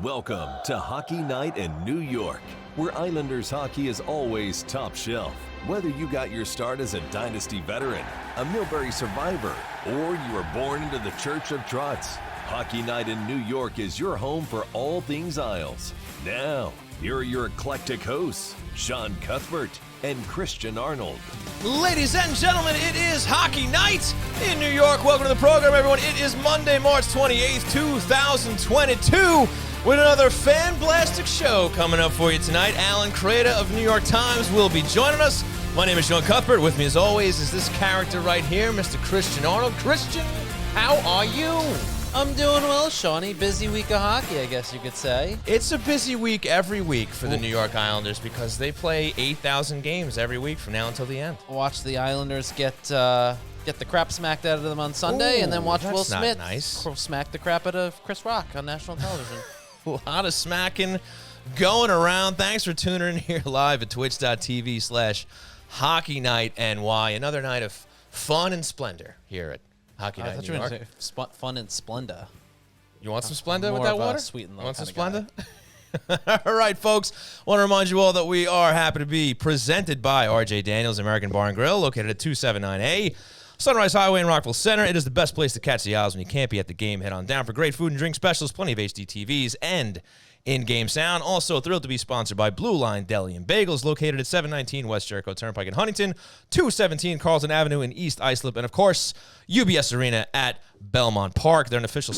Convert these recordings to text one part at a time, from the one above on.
Welcome to Hockey Night in New York, where Islanders hockey is always top shelf. Whether you got your start as a Dynasty veteran, a Millbury survivor, or you were born into the Church of Trotz, Hockey Night in New York is your home for all things Isles. Now, here are your eclectic hosts, Sean Cuthbert and Christian Arnold. Ladies and gentlemen, it is Hockey Night in New York. Welcome to the program, everyone. It is Monday, March 28th, 2022, with another fan-blastic show coming up for you tonight. Allan Kreda of New York Times will be joining us. My name is Sean Cuthbert. With me, as always, is this character right here, Mr. Christian Arnold. Christian, how are you? I'm doing well, Shawnee. Busy week of hockey, I guess you could say. It's a busy week every week for the New York Islanders because they play 8,000 games every week from now until the end. Watch the Islanders get the crap smacked out of them on Sunday, and then watch Will Smith smack the crap out of Chris Rock on national television. A lot of smacking going around. Thanks for tuning in here live at twitch.tv/Hockey Night NY. Another night of fun and splendor here at Hockey Night New York. Fun and Splenda. You want some Splenda with that water? Sweet and low. You want some Splenda? All right, folks. Want to remind you all that we are happy to be presented by RJ Daniels American Bar and Grill, located at 279A Sunrise Highway in Rockville Center. It is the best place to catch the Isles when you can't be at the game. Head on down for great food and drink specials, plenty of HD TVs, and in-game sound. Also thrilled to be sponsored by Blue Line Deli and Bagels, located at 719 West Jericho Turnpike in Huntington, 217 Carlton Avenue in East Islip, and of course, UBS Arena at Belmont Park. They're an official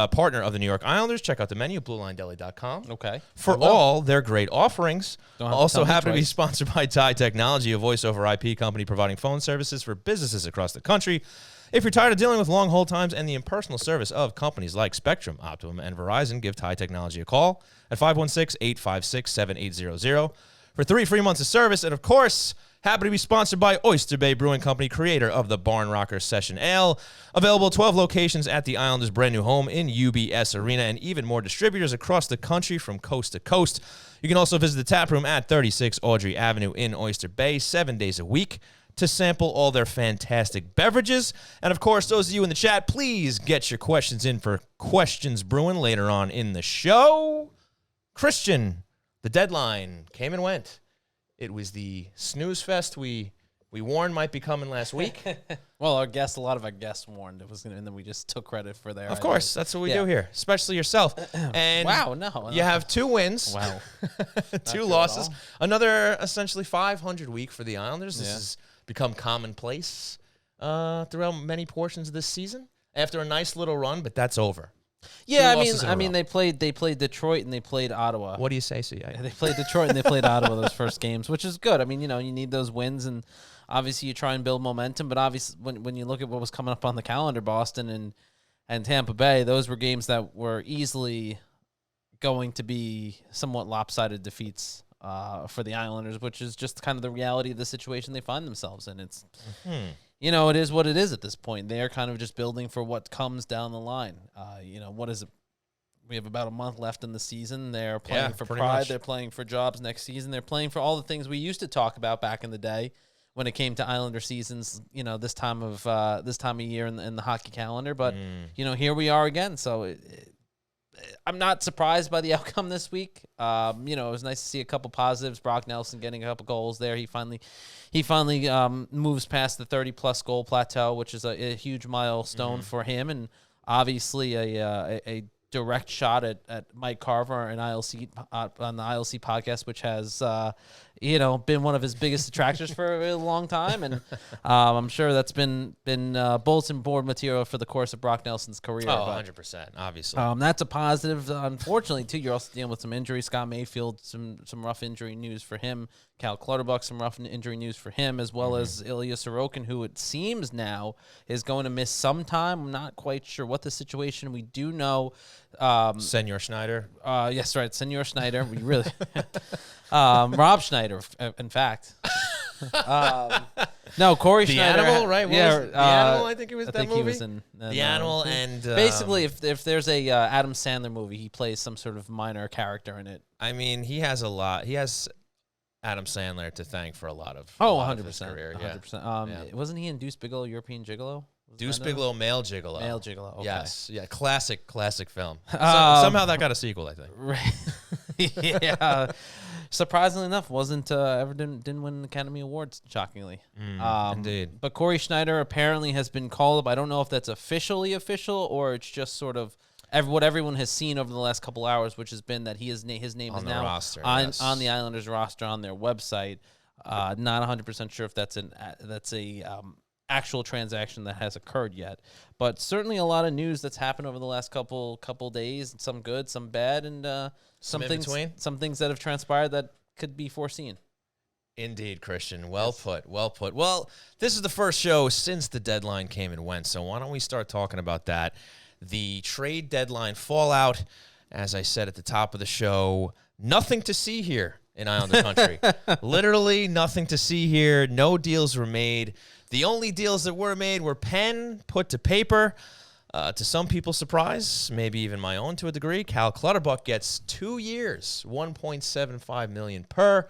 partner of the New York Islanders. Check out the menu, BlueLineDeli.com. Okay. For all their great offerings. Also happy to be twice. sponsored by Ty Technology, a voice-over IP company providing phone services for businesses across the country. If you're tired of dealing with long hold times and the impersonal service of companies like Spectrum, Optimum, and Verizon, give Ty Technology a call at 516-856-7800 for 3 free months of service. And, of course, happy to be sponsored by Oyster Bay Brewing Company, creator of the Barn Rocker Session Ale. Available 12 locations at the Islanders' brand new home in UBS Arena, and even more distributors across the country from coast to coast. You can also visit the tap room at 36 Audrey Avenue in Oyster Bay 7 days a week to sample all their fantastic beverages. And, of course, those of you in the chat, please get your questions in for Questions Brewing later on in the show. Christian, the deadline came and went. It was the snooze fest we warned might be coming last week. Well, a lot of our guests warned it was going to, and then we just took credit for their Of course, that's what we do here, especially yourself. And you have 2 wins. Wow. 2 losses. Another essentially 500 week for the Islanders. This has become commonplace throughout many portions of this season after a nice little run, but that's over. Yeah, I mean, they played Detroit and they played Ottawa. What do you say, CA? They played Detroit and they played Ottawa those first games, which is good. I mean, you need those wins, and obviously you try and build momentum. But obviously, when you look at what was coming up on the calendar, Boston and Tampa Bay, those were games that were easily going to be somewhat lopsided defeats for the Islanders, which is just kind of the reality of the situation they find themselves in. It's it is what it is at this point. They are kind of just building for what comes down the line. What is it? We have about a month left in the season. They're playing for pride. Much. They're playing for jobs next season. They're playing for all the things we used to talk about back in the day when it came to Islander seasons. This time of year in the hockey calendar. But here we are again. So I'm not surprised by the outcome this week. It was nice to see a couple positives. Brock Nelson getting a couple goals there. He finally moves past the 30-plus goal plateau, which is a huge milestone for him, and obviously a direct shot at Mike Carver and ILC on the ILC podcast, which has been one of his biggest detractors for a long time, and I'm sure that's been bulletin board material for the course of Brock Nelson's career. Oh, 100%, obviously. That's a positive. Unfortunately, too, you're also dealing with some injuries. Scott Mayfield, some rough injury news for him. Cal Clutterbuck, some rough injury news for him, as well as Ilya Sorokin, who it seems now is going to miss some time. I'm not quite sure what the situation. We do know Senor Schneider. Yes, right. Senor Schneider. We really Rob Schneider, in fact. No, Corey the Schneider. Animal, right? What was it? The Animal, I think it was I that think movie. He was in The Animal, and basically, if there's a Adam Sandler movie, he plays some sort of minor character in it. I mean, he has a lot. He has Adam Sandler to thank for a lot of 100%. his career. 100%. Wasn't he in Deuce Bigelow, European Gigolo? Deuce Bigalow, Male Gigolo. Male Gigolo. Okay. Yes, yeah, classic film. Somehow that got a sequel, I think. Right. Yeah. Surprisingly enough, didn't win an Academy Awards. Shockingly, Indeed. But Corey Schneider apparently has been called up. I don't know if that's officially official or it's just sort of what everyone has seen over the last couple hours, which has been that his name is now roster, on the Islanders roster on their website. Not 100% sure if that's a actual transaction that has occurred yet, but certainly a lot of news that's happened over the last couple days. Some good, some bad, and some things that have transpired that could be foreseen. Indeed, Christian. Well put. Well, this is the first show since the deadline came and went, so why don't we start talking about that? The trade deadline fallout, as I said at the top of the show, nothing to see here in Islander country. Literally nothing to see here. No deals were made. The only deals that were made were pen put to paper. To some people's surprise, maybe even my own to a degree, Cal Clutterbuck gets 2 years, $1.75 million per.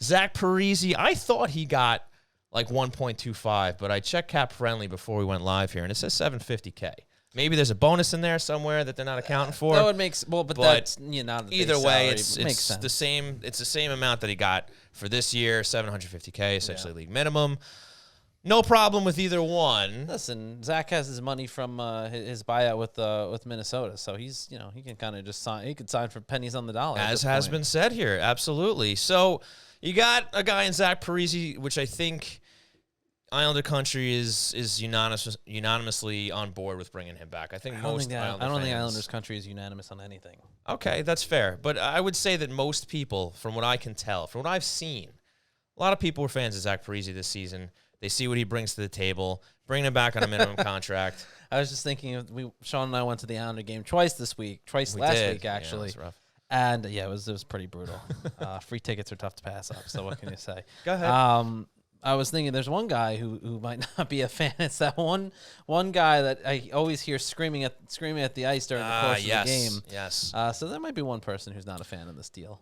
Zach Parise, I thought he got like 1.25, but I checked Cap Friendly before we went live here, and it says $750K. Maybe there's a bonus in there somewhere that they're not accounting for. That would make but that's not either way. Salary. It's the same. It's the same amount that he got for this year, $750K, essentially league minimum. No problem with either one. Listen, Zach has his money from his buyout with Minnesota, so he's he can kind of just sign. He could sign for pennies on the dollar, as has been said here. Absolutely. So you got a guy in Zach Parise, which I think Islander country is unanimously on board with bringing him back. I think I don't think Islanders country is unanimous on anything. Okay, that's fair, but I would say that most people, from what I can tell, from what I've seen, a lot of people were fans of Zach Parise this season. They see what he brings to the table, bringing him back on a minimum contract. I was just thinking, Sean and I went to the Islander game twice last week, actually. Yeah, it was rough. And yeah, it was pretty brutal. Free tickets are tough to pass up, so what can you say? Go ahead. I was thinking there's one guy who might not be a fan. It's that one guy that I always hear screaming at the ice during the course of the game. Yes. So there might be one person who's not a fan of this deal.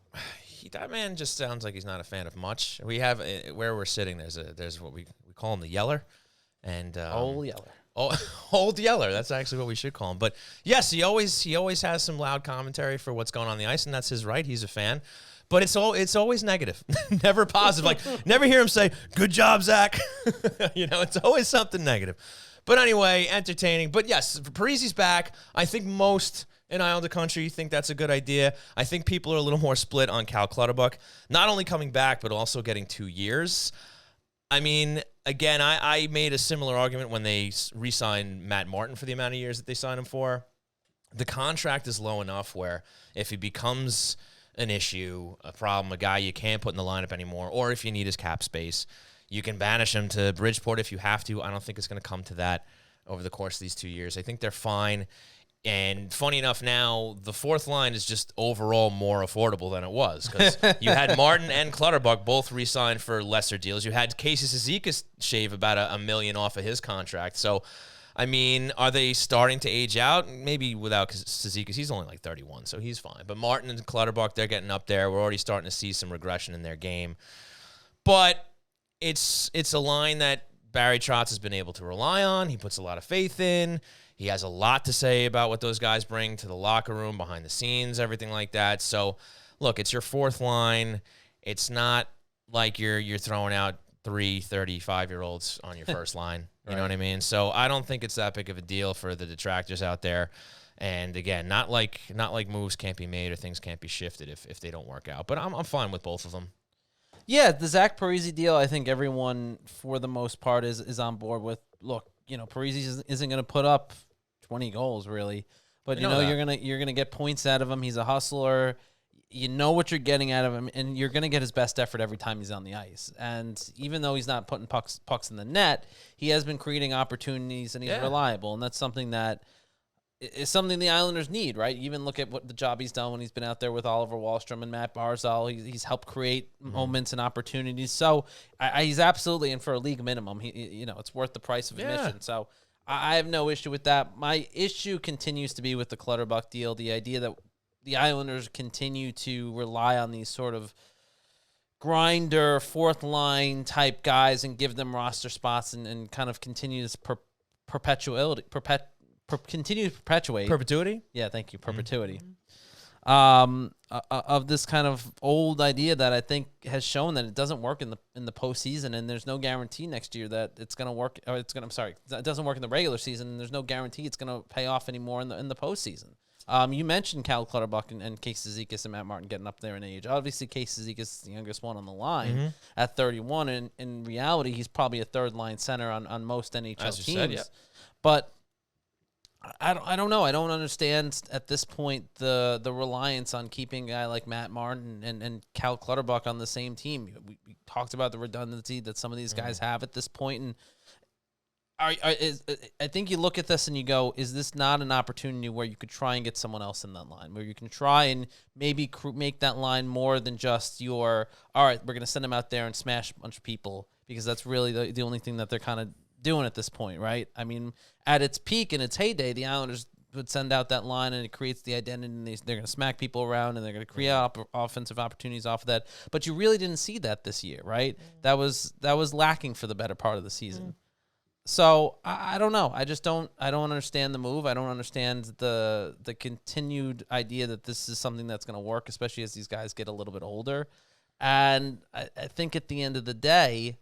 That man just sounds like he's not a fan of much. We have where we're sitting. There's what we call him, the Yeller, and Old Yeller. Old Yeller. That's actually what we should call him. But yes, he always has some loud commentary for what's going on the ice, and that's his right. He's a fan. But it's always negative, never positive. Like, never hear him say, "Good job, Zach." It's always something negative. But anyway, entertaining. But yes, Parise's back. I think most in Islander country think that's a good idea. I think people are a little more split on Cal Clutterbuck, not only coming back, but also getting 2 years. I mean, again, I made a similar argument when they re-signed Matt Martin for the amount of years that they signed him for. The contract is low enough where if he becomes an issue, a problem, a guy you can't put in the lineup anymore, or if you need his cap space, you can banish him to Bridgeport if you have to. I don't think it's going to come to that over the course of these 2 years. I think they're fine. And funny enough, now the fourth line is just overall more affordable than it was because you had Martin and Clutterbuck both re-signed for lesser deals. You had Casey Cizikas shave about $1 million off of his contract. So, I mean, are they starting to age out? Maybe without Cizikas. He's only like 31, so he's fine. But Martin and Clutterbuck, they're getting up there. We're already starting to see some regression in their game. But it's a line that Barry Trotz has been able to rely on. He puts a lot of faith in. He has a lot to say about what those guys bring to the locker room, behind the scenes, everything like that. So, look, it's your fourth line. It's not like you're throwing out 3 35-year-olds on your first line. You know what I mean? So I don't think it's that big of a deal for the detractors out there. And again, not like moves can't be made or things can't be shifted if they don't work out. But I'm fine with both of them. Yeah, the Zach Parise deal, I think everyone for the most part is on board with. Look, Parise isn't going to put up 20 goals really, but you're gonna get points out of him. He's a hustler. You know what you're getting out of him, and you're gonna get his best effort every time he's on the ice. And even though he's not putting pucks in the net, he has been creating opportunities, and he's reliable. And that's something that is something the Islanders need, right? You even look at what the job he's done when he's been out there with Oliver Wahlstrom and Matt Barzal. He's helped create moments and opportunities. So he's absolutely in for a league minimum. It's worth the price of admission. So I have no issue with that. My issue continues to be with the Clutterbuck deal, the idea that the Islanders continue to rely on these sort of grinder, fourth line type guys and give them roster spots and kind of continue this continue to perpetuate Perpetuity? Yeah, thank you. Perpetuity. Mm-hmm. Of this kind of old idea that I think has shown that it doesn't work in the postseason, and there's no guarantee next year that it's going to work. Or it doesn't work in the regular season, and there's no guarantee it's going to pay off anymore in the postseason. You mentioned Cal Clutterbuck and Casey Zizekas and Matt Martin getting up there in age. Obviously, Casey Zizekas is the youngest one on the line at 31, and in reality, he's probably a third-line center on most NHL teams. Said, yeah. But I don't know. I don't understand at this point the reliance on keeping a guy like Matt Martin and Cal Clutterbuck on the same team. We talked about the redundancy that some of these guys have at this point, and I think you look at this and you go, is this not an opportunity where you could try and get someone else in that line, where you can try and maybe make that line more than just all right, we're going to send them out there and smash a bunch of people, because that's really the only thing that they're kind of doing at this point, right? I mean, at its peak and its heyday, the Islanders would send out that line and it creates the identity, and they're going to smack people around and they're going to create offensive opportunities off of that. But you really didn't see that this year, right? That was lacking for the better part of the season. So I don't know. I don't understand the move. I don't understand the continued idea that this is something that's going to work, especially as these guys get a little bit older. And I think at the end of the day,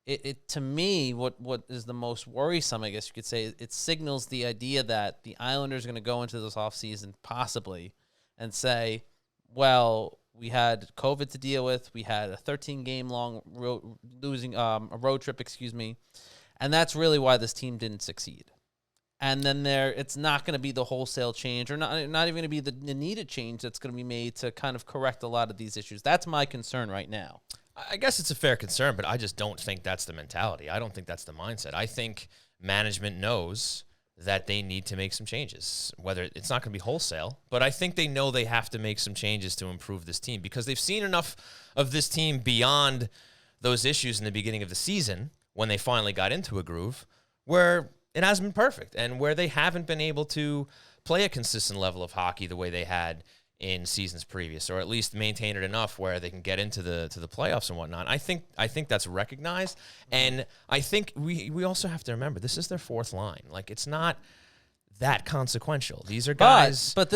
it to me, what is the most worrisome, I guess you could say, it signals the idea that the Islanders are going to go into this offseason possibly and say, well, we had COVID to deal with. We had a 13-game long a road trip, and that's really why this team didn't succeed. And then it's not going to be the wholesale change, or not even going to be the needed change that's going to be made to kind of correct a lot of these issues. That's my concern right now. I guess it's a fair concern, but I just don't think that's the mentality. I don't think that's the mindset. I think management knows that they need to make some changes, whether it's not going to be wholesale, but I think they know they have to make some changes to improve this team, because they've seen enough of this team beyond those issues in the beginning of the season when they finally got into a groove where it hasn't been perfect and where they haven't been able to play a consistent level of hockey the way they had in seasons previous, or at least maintain it enough where they can get into the playoffs and whatnot. I think that's recognized, and I think we also have to remember this is their fourth line. Like, it's not that consequential. These are guys. But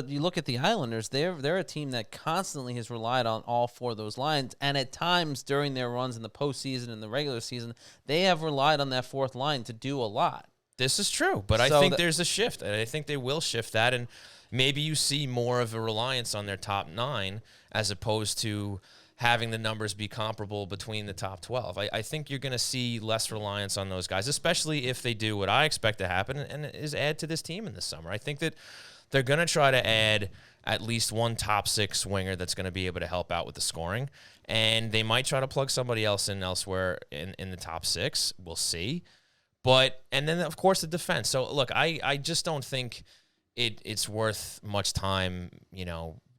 you look at the Islanders, they're a team that constantly has relied on all four of those lines, and at times during their runs in the postseason and the regular season, they have relied on that fourth line to do a lot. This is true, but I think there's a shift, and I think they will shift that, and maybe you see more of a reliance on their top 9 as opposed to having the numbers be comparable between the top 12. I think you're going to see less reliance on those guys, especially if they do what I expect to happen, and is add to this team in the summer. I think that they're going to try to add at least one top 6 winger that's going to be able to help out with the scoring, and they might try to plug somebody else in elsewhere in the top 6. We'll see. And then, of course, the defense. So, look, I just don't think it's worth much time,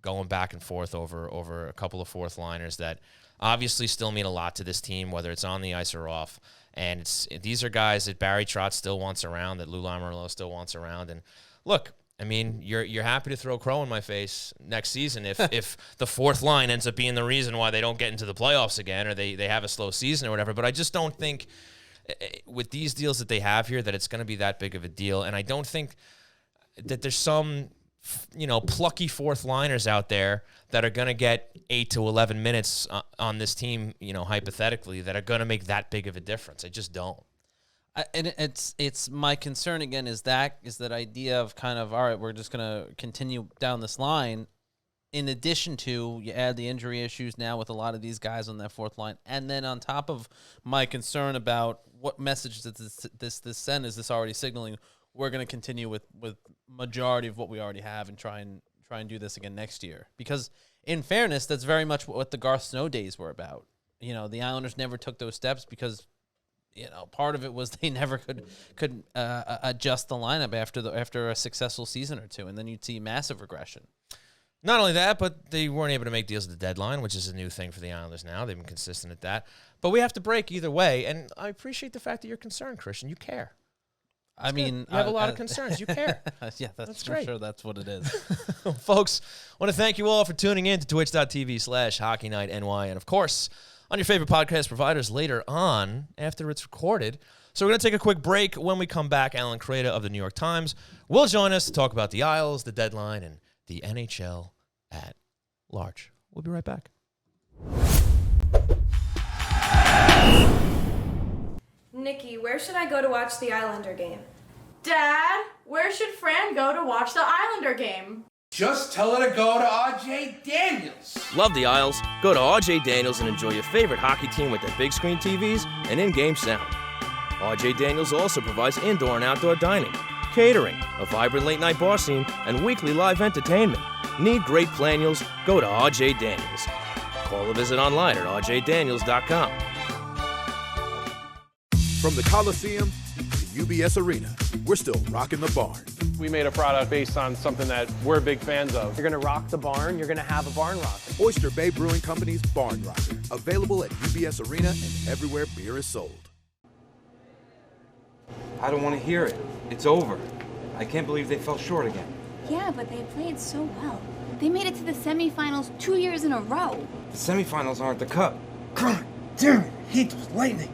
going back and forth over a couple of fourth liners that obviously still mean a lot to this team, whether it's on the ice or off. And these are guys that Barry Trotz still wants around, that Lou Lamoriello still wants around. And look, I mean, you're happy to throw crow in my face next season if the fourth line ends up being the reason why they don't get into the playoffs again, or they have a slow season or whatever. But I just don't think with these deals that they have here that it's going to be that big of a deal. And I don't think that there's some plucky fourth liners out there that are going to get 8 to 11 minutes on this team, hypothetically, that are going to make that big of a difference. I just don't. And it's my concern again is that idea of kind of, all right, we're just going to continue down this line. In addition to, you add the injury issues now with a lot of these guys on that fourth line, and then on top of my concern about what message does this send, is this already signaling we're going to continue with majority of what we already have and try and do this again next year? Because in fairness, that's very much what the Garth Snow days were about. The Islanders never took those steps because part of it was they never could adjust the lineup after a successful season or two, and then you'd see massive regression. Not only that, but they weren't able to make deals at the deadline, which is a new thing for the Islanders now. They've been consistent at that. But we have to break either way, and I appreciate the fact that you're concerned, Christian. You care. I mean, you have a lot of concerns. You care. Yeah, that's for great. sure. That's what it is. Folks, I want to thank you all for tuning in to twitch.tv/HockeyNightNY. And, of course, on your favorite podcast providers later on, after it's recorded. So we're going to take a quick break. When we come back, Allan Kreda of the New York Times will join us to talk about the Isles, the deadline, and the NHL at large. We'll be right back. Nikki, where should I go to watch the Islander game? Dad, where should Fran go to watch the Islander game? Just tell her to go to RJ Daniels. Love the Isles? Go to RJ Daniels and enjoy your favorite hockey team with their big screen TVs and in-game sound. RJ Daniels also provides indoor and outdoor dining, catering, a vibrant late-night bar scene, and weekly live entertainment. Need great planials? Go to RJ Daniels. Call or visit online at rjdaniels.com. From the Coliseum to UBS Arena, we're still rocking the barn. We made a product based on something that we're big fans of. You're going to rock the barn, you're going to have a barn rocker. Oyster Bay Brewing Company's Barn Rocker, available at UBS Arena and everywhere beer is sold. I don't want to hear it. It's over. I can't believe they fell short again. Yeah, but they played so well. They made it to the semifinals 2 years in a row. The semifinals aren't the cup. God damn it, I hate those lightning.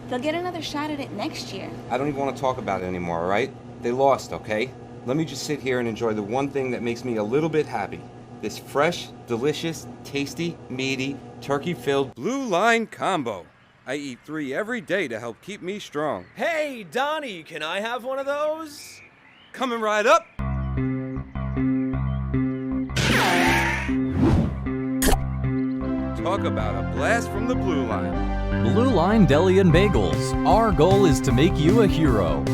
They'll get another shot at it next year. I don't even want to talk about it anymore, all right? They lost, okay? Let me just sit here and enjoy the one thing that makes me a little bit happy. This fresh, delicious, tasty, meaty, turkey-filled Blue Line Combo. I eat 3 every day to help keep me strong. Hey, Donnie, can I have one of those? Coming right up. Talk about a blast from the Blue Line. Blue Line Deli and Bagels. Our goal is to make you a hero.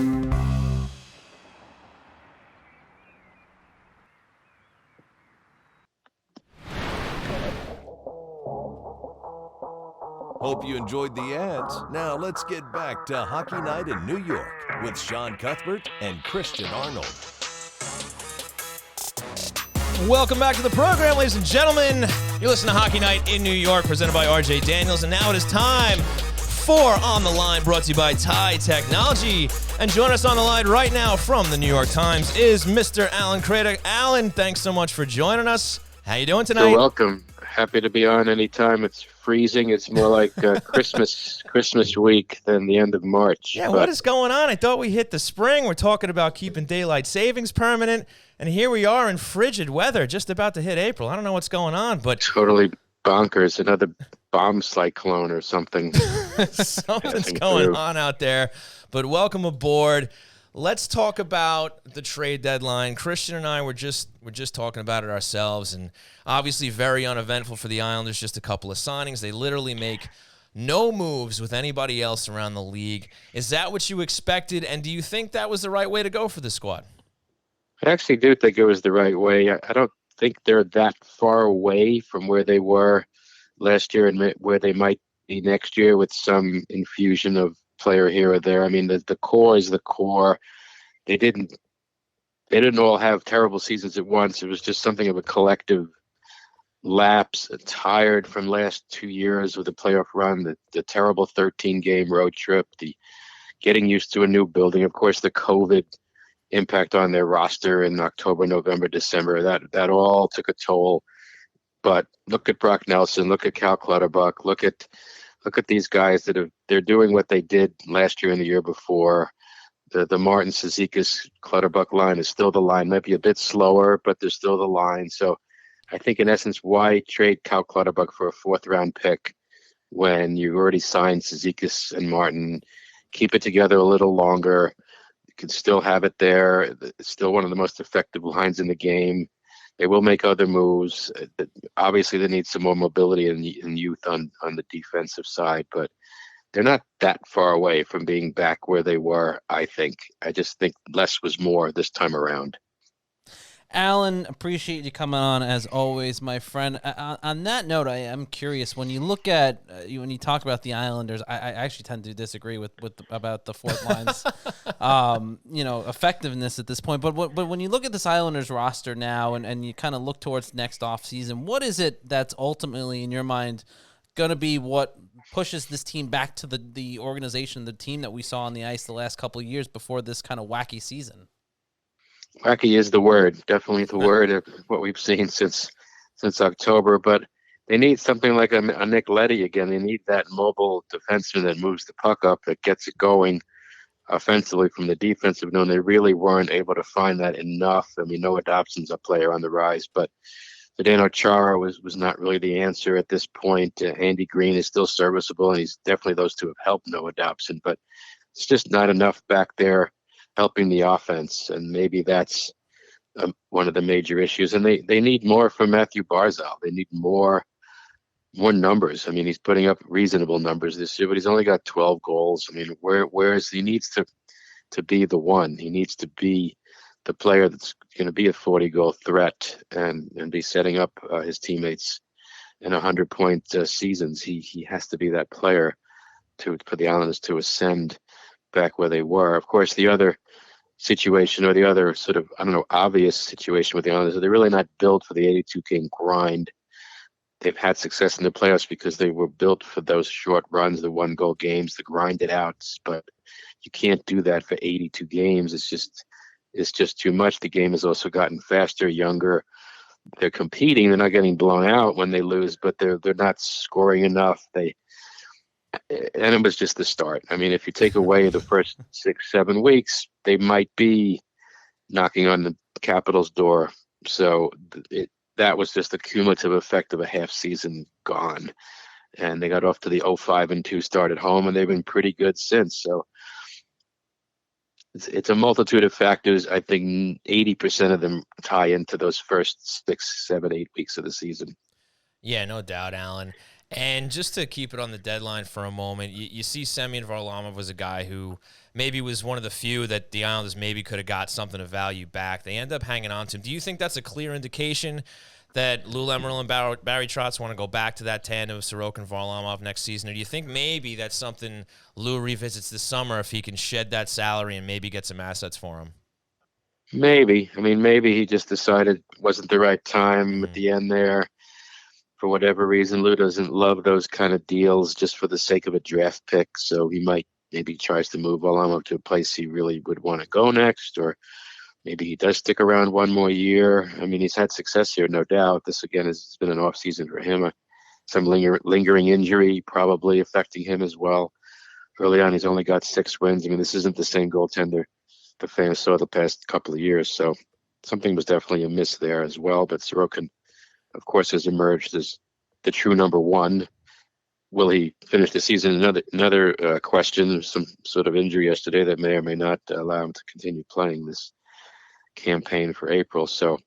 Hope you enjoyed the ads. Now let's get back to Hockey Night in New York with Sean Cuthbert and Christian Arnold. Welcome back to the program, ladies and gentlemen. You're listening to Hockey Night in New York, presented by RJ Daniels. And now it is time for On the Line, brought to you by Thai Technology. And join us on the line right now from the New York Times is Mr. Allan Kreda. Allan, thanks so much for joining us. How you doing tonight? You're welcome. Happy to be on anytime. It's freezing. It's more like Christmas week than the end of March. Yeah, what is going on? I thought we hit the spring. We're talking about keeping daylight savings permanent, and here we are in frigid weather, just about to hit April. I don't know what's going on, but totally bonkers. Another bomb cyclone or something. Something's going on out there. But welcome aboard. Let's talk about the trade deadline. Christian and I were just talking about it ourselves, and obviously very uneventful for the Islanders. Just a couple of signings. They literally make no moves with anybody else around the league. Is that what you expected, and do you think that was the right way to go for the squad? I actually do think it was the right way. I don't think they're that far away from where they were last year and where they might be next year with some infusion of player here or there. I mean, the core is the core. They didn't all have terrible seasons at once. It was just something of a collective lapse, tired from last 2 years with the playoff run, the terrible 13-game road trip, the getting used to a new building. Of course, the COVID impact on their roster in October, November, December, that all took a toll. But look at Brock Nelson, look at Cal Clutterbuck, look at these guys they're doing what they did last year and the year before. The Martin, Cizikas, Clutterbuck line is still the line, might be a bit slower, but they're still the line. So I think in essence, why trade Cal Clutterbuck for a 4th-round pick when you've already signed Cizikas and Martin? Keep it together a little longer. You can still have it there. It's still one of the most effective lines in the game. They will make other moves. Obviously, they need some more mobility and youth on the defensive side, but they're not that far away from being back where they were, I think. I just think less was more this time around. Allan, appreciate you coming on as always, my friend. On that note, I am curious, when you look at when you talk about the Islanders, I actually tend to disagree with about the fourth line's effectiveness at this point. But when you look at this Islanders roster now and you kind of look towards next offseason, what is it that's ultimately in your mind going to be what pushes this team back to the organization, the team that we saw on the ice the last couple of years before this kind of wacky season? Wacky is the word, definitely the word of what we've seen since October. But they need something like a Nick Leddy again. They need that mobile defenseman that moves the puck up, that gets it going offensively from the defensive zone. They really weren't able to find that enough. I mean, Noah Dobson's a player on the rise, but Zdeno Chara was not really the answer at this point. Andy Green is still serviceable, and he's definitely those two have helped Noah Dobson, but it's just not enough back there helping the offense, and maybe that's one of the major issues. And they need more from Matthew Barzal. They need more numbers. I mean, he's putting up reasonable numbers this year, but he's only got 12 goals. I mean, whereas he needs to be the one. He needs to be the player that's going to be a 40-goal threat and be setting up his teammates in 100-point seasons. He has to be that player for the Islanders to ascend back where they were. Of course, the other situation, or the other sort of, obvious situation with the Islanders, they're really not built for the 82-game grind. They've had success in the playoffs because they were built for those short runs, the one-goal games, the grinded outs. But you can't do that for 82 games. It's just too much. The game has also gotten faster, younger. They're competing. They're not getting blown out when they lose, but they're not scoring enough. And it was just the start. I mean, if you take away the first 6-7 weeks, they might be knocking on the Capitals' door. So that was just the cumulative effect of a half season gone. And they got off to the 0-5-2 start at home, and they've been pretty good since. So it's a multitude of factors. I think 80% of them tie into those first 6, 7, 8 weeks of the season. Yeah, no doubt, Allan. And just to keep it on the deadline for a moment, you see Seany and Varlamov was a guy who maybe was one of the few that the Islanders maybe could have got something of value back. They end up hanging on to him. Do you think that's a clear indication that Lou Lamoriello and Barry Trotz want to go back to that tandem of Sorokin and Varlamov next season? Or do you think maybe that's something Lou revisits this summer if he can shed that salary and maybe get some assets for him? Maybe. I mean, maybe he just decided it wasn't the right time at the end there. For whatever reason, Lou doesn't love those kind of deals just for the sake of a draft pick. So he maybe tries to move Varlamov to a place he really would want to go next, or maybe he does stick around one more year. I mean, he's had success here, no doubt. This, again, has been an off season for him. Some lingering injury probably affecting him as well. Early on, he's only got 6 wins. I mean, this isn't the same goaltender the fans saw the past couple of years. So something was definitely amiss there as well. But Sorokin, of course, has emerged as the true number one. Will he finish the season? Another question, some sort of injury yesterday that may or may not allow him to continue playing this campaign for April. So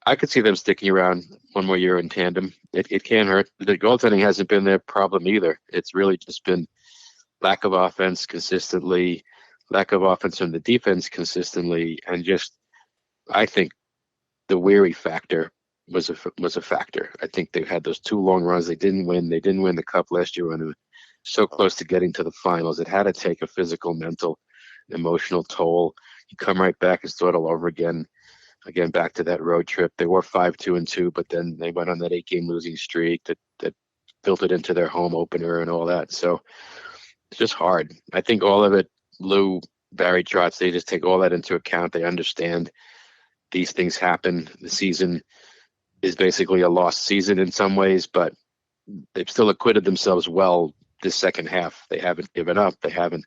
I could see them sticking around one more year in tandem. It can hurt. The goaltending hasn't been their problem either. It's really just been lack of offense consistently, lack of offense from the defense consistently, and just, I think, the weary factor was a factor. I think they had those 2 long runs. They didn't win. They didn't win the cup last year when they were so close to getting to the finals. It had to take a physical, mental, emotional toll. You come right back and start all over again back to that road trip. They were 5-2-2, but then they went on that 8-game losing streak that built it into their home opener and all that. So it's just hard. I think all of it, Lou, Barry Trotz, they just take all that into account. They understand these things happen. The season is basically a lost season in some ways, but they've still acquitted themselves well this second half. They haven't given up. They haven't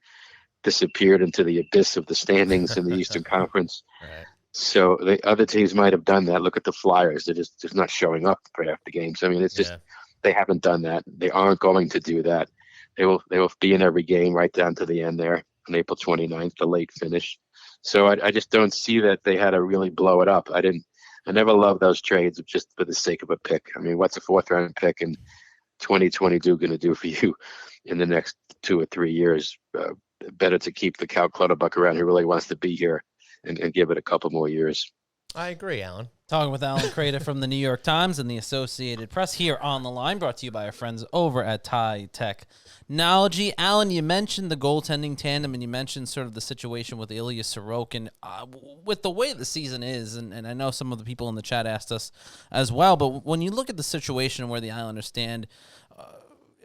disappeared into the abyss of the standings in the Eastern Conference. Right. So the other teams might have done that. Look at the Flyers. They're just not showing up for half the games. I mean, it's just they haven't done that. They aren't going to do that. They will be in every game right down to the end there on April 29th, the late finish. So I just don't see that they had to really blow it up. I never loved those trades just for the sake of a pick. I mean, what's a 4th-round pick in 2022 going to do for you in the next 2 or 3 years? Better to keep the Cal Clutterbuck around who really wants to be here and give it a couple more years. I agree, Allan. Talking with Allan Kreda from the New York Times and the Associated Press here on the line, brought to you by our friends over at Tie Technology. Allan, you mentioned the goaltending tandem, and you mentioned sort of the situation with Ilya Sorokin. With the way the season is, and I know some of the people in the chat asked us as well, but when you look at the situation where the Islanders stand,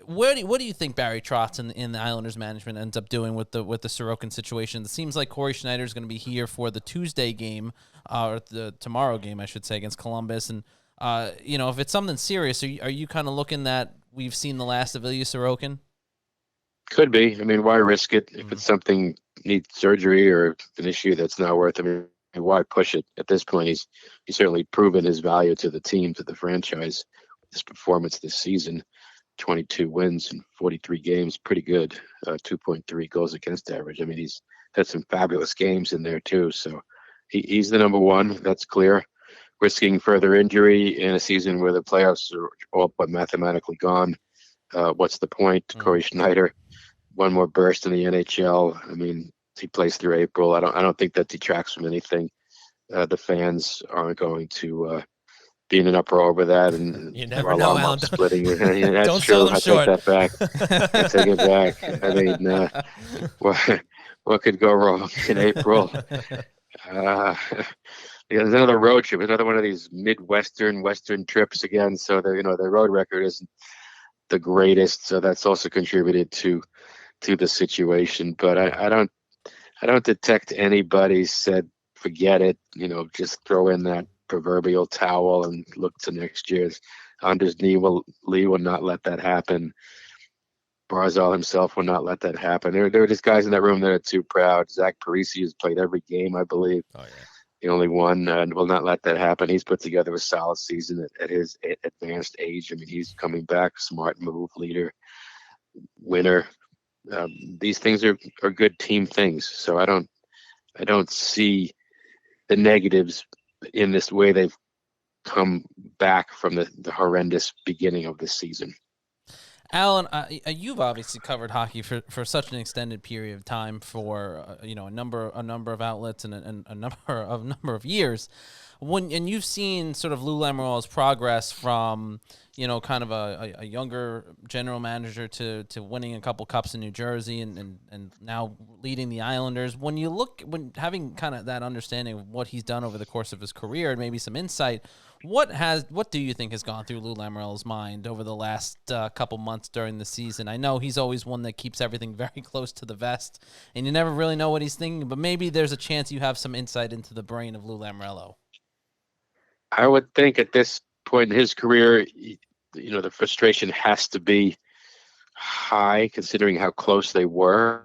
what do you think Barry Trotz in the Islanders management ends up doing with the Sorokin situation? It seems like Corey Schneider is going to be here for the Tuesday game, or the tomorrow game, I should say, against Columbus. And if it's something serious, are you kind of looking that we've seen the last of Ilya Sorokin? Could be. I mean, why risk it if it's something need surgery or an issue that's not worth it. I mean, why push it at this point? He's certainly proven his value to the team, to the franchise. His performance this season, 22 wins in 43 games, pretty good. 2.3 goals against average. I mean, he's had some fabulous games in there too. So he's the number one. That's clear. Risking further injury in a season where the playoffs are all but mathematically gone. What's the point? Corey Schneider, one more burst in the NHL. I mean, he plays through April. I don't think that detracts from anything. The fans aren't going to be in an uproar over that, and you never know, Alan. Splitting. That's don't true. sell them I short. take that back. I take it back. I mean, what could go wrong in April? There's another road trip, another one of these Western trips again. So the road record isn't the greatest, so that's also contributed to the situation. But I don't detect anybody said forget it. Just throw in that proverbial towel and look to next year's. Anders Lee will not let that happen. Barzal himself will not let that happen. There are just guys in that room that are too proud. Zach Parise has played every game, I believe. Oh, yeah. The only one, and will not let that happen. He's put together a solid season at his advanced age. I mean, he's coming back, smart move, leader, winner. These things are good team things. So I don't see the negatives in this way they've come back from the horrendous beginning of this season. Alan, you've obviously covered hockey for such an extended period of time for a number of outlets and a number of years. And you've seen sort of Lou Lamorielle's progress from kind of a younger general manager to winning a couple cups in New Jersey and now leading the Islanders. When having kind of that understanding of what he's done over the course of his career and maybe some insight, what do you think has gone through Lou Lamorielle's mind over the last couple months during the season? I know he's always one that keeps everything very close to the vest, and you never really know what he's thinking, but maybe there's a chance you have some insight into the brain of Lou Lamoriello. I would think at this point in his career, the frustration has to be high considering how close they were.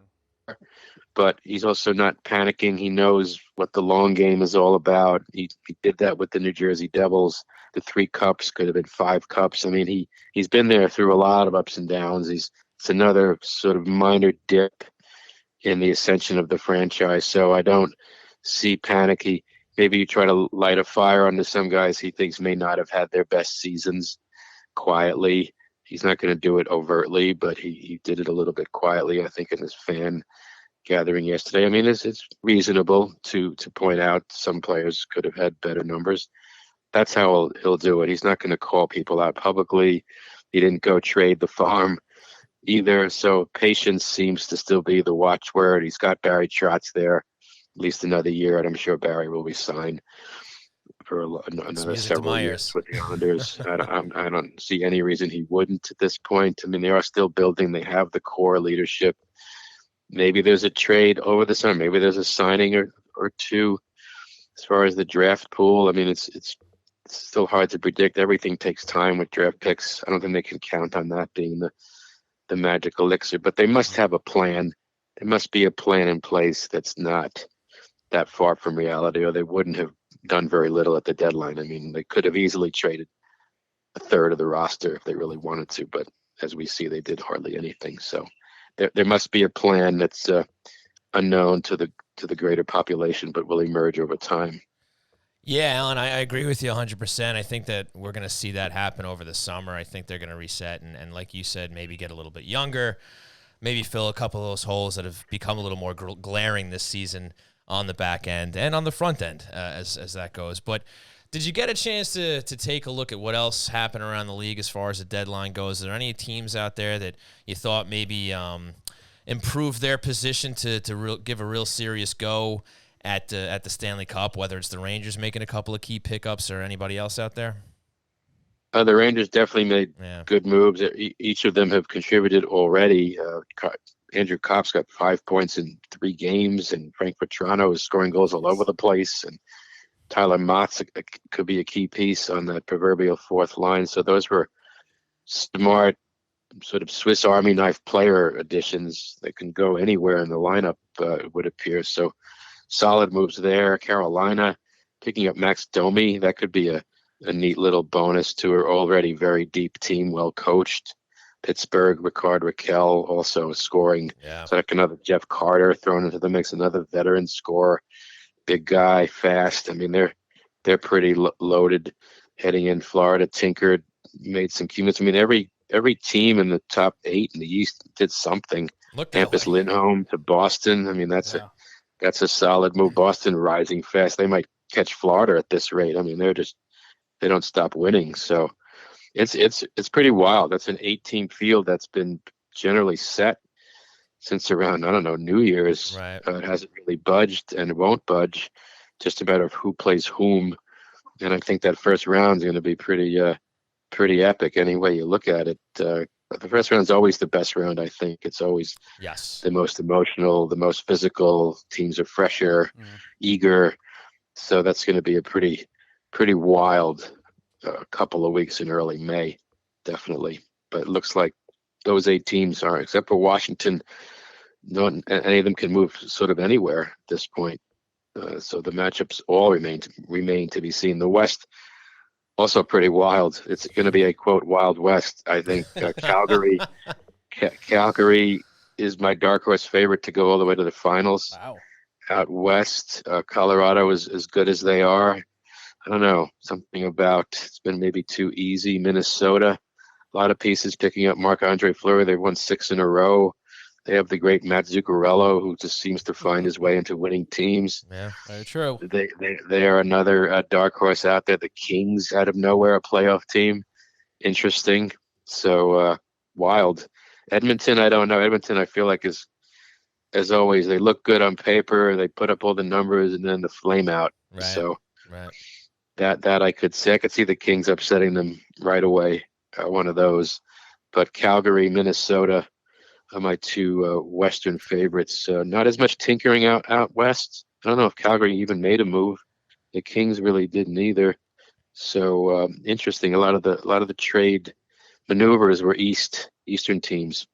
But he's also not panicking. He knows what the long game is all about. He did that with the New Jersey Devils. The 3 cups could have been 5 cups. I mean, he's been there through a lot of ups and downs. It's another sort of minor dip in the ascension of the franchise. So I don't see panic. Maybe you try to light a fire under some guys he thinks may not have had their best seasons quietly. He's not going to do it overtly, but he did it a little bit quietly, I think, in his fan gathering yesterday. I mean, it's reasonable to point out some players could have had better numbers. That's how he'll do it. He's not going to call people out publicly. He didn't go trade the farm either. So patience seems to still be the watchword. He's got Barry Trotz there at least another year, and I'm sure Barry will be signed for another several years with the Islanders. I don't see any reason he wouldn't at this point. I mean, they are still building. They have the core leadership. Maybe there's a trade over the summer. Maybe there's a signing or two. As far as the draft pool, I mean, it's still hard to predict. Everything takes time with draft picks. I don't think they can count on that being the magic elixir. But they must have a plan. There must be a plan in place that's not that far from reality, or they wouldn't have done very little at the deadline. I mean, they could have easily traded a third of the roster if they really wanted to. But as we see, they did hardly anything. So there must be a plan that's unknown to the greater population, but will emerge over time. Yeah, Alan, I agree with you 100%. I think that we're going to see that happen over the summer. I think they're going to reset and like you said, maybe get a little bit younger, maybe fill a couple of those holes that have become a little more glaring this season on the back end and on the front end as that goes. But did you get a chance to take a look at what else happened around the league as far as the deadline goes? Are there any teams out there that you thought maybe improve their position to give a real serious go at the Stanley Cup, whether it's the Rangers making a couple of key pickups or anybody else out there? The Rangers definitely made good moves. Each of them have contributed already. Andrew Kopp's got 5 points in 3 games, and Frank Petrano is scoring goals all over the place. And Tyler Mott's could be a key piece on that proverbial fourth line. So those were smart sort of Swiss Army knife player additions that can go anywhere in the lineup, it would appear. So solid moves there. Carolina picking up Max Domi, that could be a neat little bonus to her already very deep team, well coached. Pittsburgh, Ricard Raquel also scoring. Yeah. So like another Jeff Carter thrown into the mix, another veteran scorer, big guy, fast. I mean, they're pretty loaded heading in. Florida tinkered, made some key moves. I mean, every team in the top 8 in the East did something. Hampus Lindholm to Boston. I mean, that's a solid move. Boston rising fast. They might catch Florida at this rate. I mean, they don't stop winning. So it's pretty wild. That's an 8-team field that's been generally set since around, I don't know, New Year's. Right. It hasn't really budged and it won't budge. Just a matter of who plays whom. And I think that first round is going to be pretty epic any way you look at it. The first round is always the best round, I think. It's always the most emotional, the most physical. Teams are fresher, eager. So that's going to be a pretty wild couple of weeks in early May, definitely. But it looks like those 8 teams are, except for Washington, any of them can move sort of anywhere at this point. So the matchups all remain to be seen. The West also pretty wild. It's going to be a quote Wild West. I think Calgary. Calgary is my dark horse favorite to go all the way to the finals. Wow. Out west, Colorado is as good as they are. I don't know, something about it's been maybe too easy. Minnesota, a lot of pieces picking up Marc-Andre Fleury. They've won 6 in a row. They have the great Matt Zuccarello, who just seems to find his way into winning teams. Yeah, very true. They are another dark horse out there. The Kings, out of nowhere, a playoff team. Interesting. So wild. Edmonton, I don't know. Edmonton, I feel like is, as always, they look good on paper. They put up all the numbers, and then the flame out. Right. So right. that I could see. I could see the Kings upsetting them right away. One of those. But Calgary, Minnesota are my 2 Western favorites. Not as much tinkering out west. I don't know if Calgary even made a move. The Kings really didn't either. So interesting. A lot of the trade maneuvers were Eastern teams.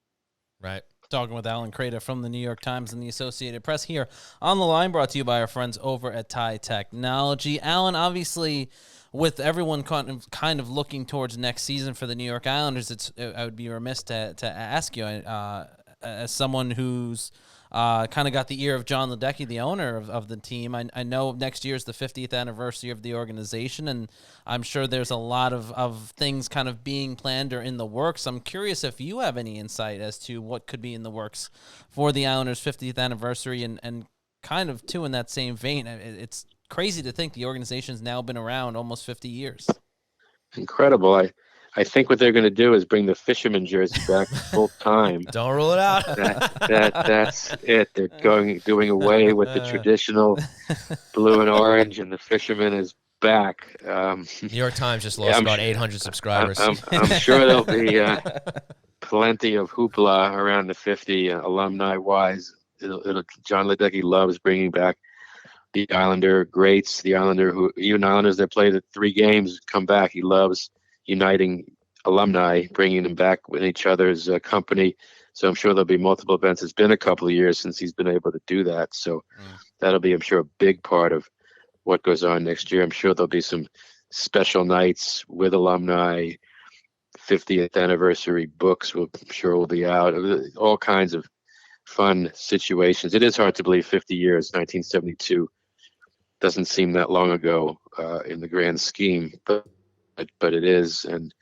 Right. Talking with Allan Kreda from the New York Times and the Associated Press here on the line, brought to you by our friends over at Tie Technology. Allan, obviously, with everyone kind of looking towards next season for the New York Islanders, I would be remiss to ask you, as someone who's kind of got the ear of John Ledecky, the owner of the team. I know next year is the 50th anniversary of the organization, and I'm sure there's a lot of things kind of being planned or in the works. I'm curious if you have any insight as to what could be in the works for the Islanders' 50th anniversary, and kind of, too, in that same vein, it's crazy to think the organization's now been around almost 50 years. Incredible. I think what they're going to do is bring the fisherman jersey back full time. Don't rule it out. That's it. They're doing away with the traditional blue and orange, and the fisherman is back. New York Times just lost about 800 subscribers. I'm sure there'll be plenty of hoopla around the 50 alumni-wise. John Ledecky loves bringing back the Islander greats, the Islanders that played the 3 games come back. He loves uniting alumni, bringing them back with each other's company. So I'm sure there'll be multiple events. It's been a couple of years since he's been able to do that. So that'll be, I'm sure, a big part of what goes on next year. I'm sure there'll be some special nights with alumni. 50th anniversary books will be out. All kinds of fun situations. It is hard to believe 50 years, 1972. Doesn't seem that long ago in the grand scheme, but it is. And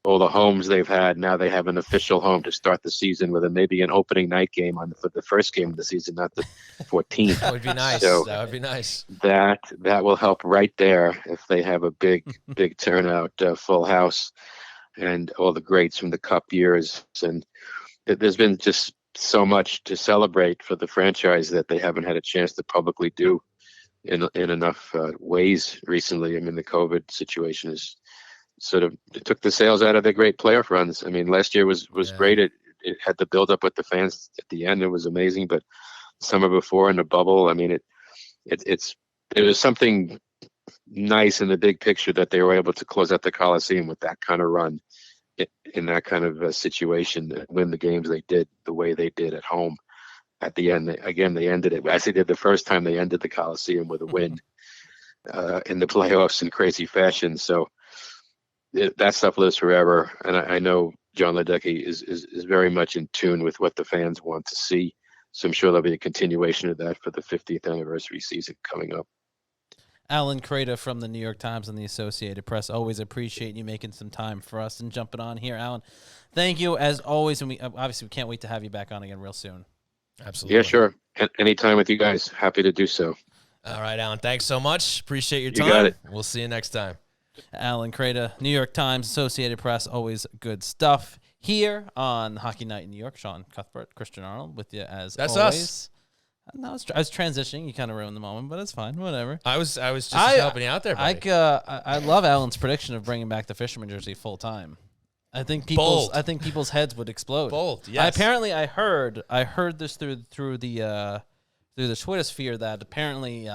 all the homes they've had, now they have an official home to start the season with maybe an opening night game for the first game of the season, not the 14th. That would be nice. So that would be nice. That will help right there if they have a big turnout, full house, and all the greats from the Cup years. And there's been just so much to celebrate for the franchise that they haven't had a chance to publicly do in enough ways recently. I mean, the COVID situation is it took the sales out of their great playoff runs. I mean, last year was great. It had the build up with the fans at the end. It was amazing. But summer before in the bubble, I mean, it was something nice in the big picture that they were able to close out the Coliseum with that kind of run in that kind of a situation and win the games they did the way they did at home. At the end, they ended it as they did the first time. They ended the Coliseum with a win in the playoffs in crazy fashion. So that stuff lives forever. And I know John Ledecky is very much in tune with what the fans want to see. So I'm sure there'll be a continuation of that for the 50th anniversary season coming up. Allan Kreda from the New York Times and the Associated Press. Always appreciate you making some time for us and jumping on here, Allan. Thank you as always, and we can't wait to have you back on again real soon. Absolutely. Yeah, sure. Anytime with you guys. Happy to do so. All right, Allan. Thanks so much. Appreciate your time. You got it. We'll see you next time. Allan Kreda, New York Times, Associated Press. Always good stuff here on Hockey Night in New York. Sean Cuthbert, Christian Arnold with you as That's always. us. No, I was transitioning. You kind of ruined the moment, but it's fine. Whatever. I was just helping you out there, buddy. I love Allan's prediction of bringing back the Fisherman jersey full time. I think people's heads would explode. Bold, yes. Apparently, I heard this through the Twitter sphere that apparently,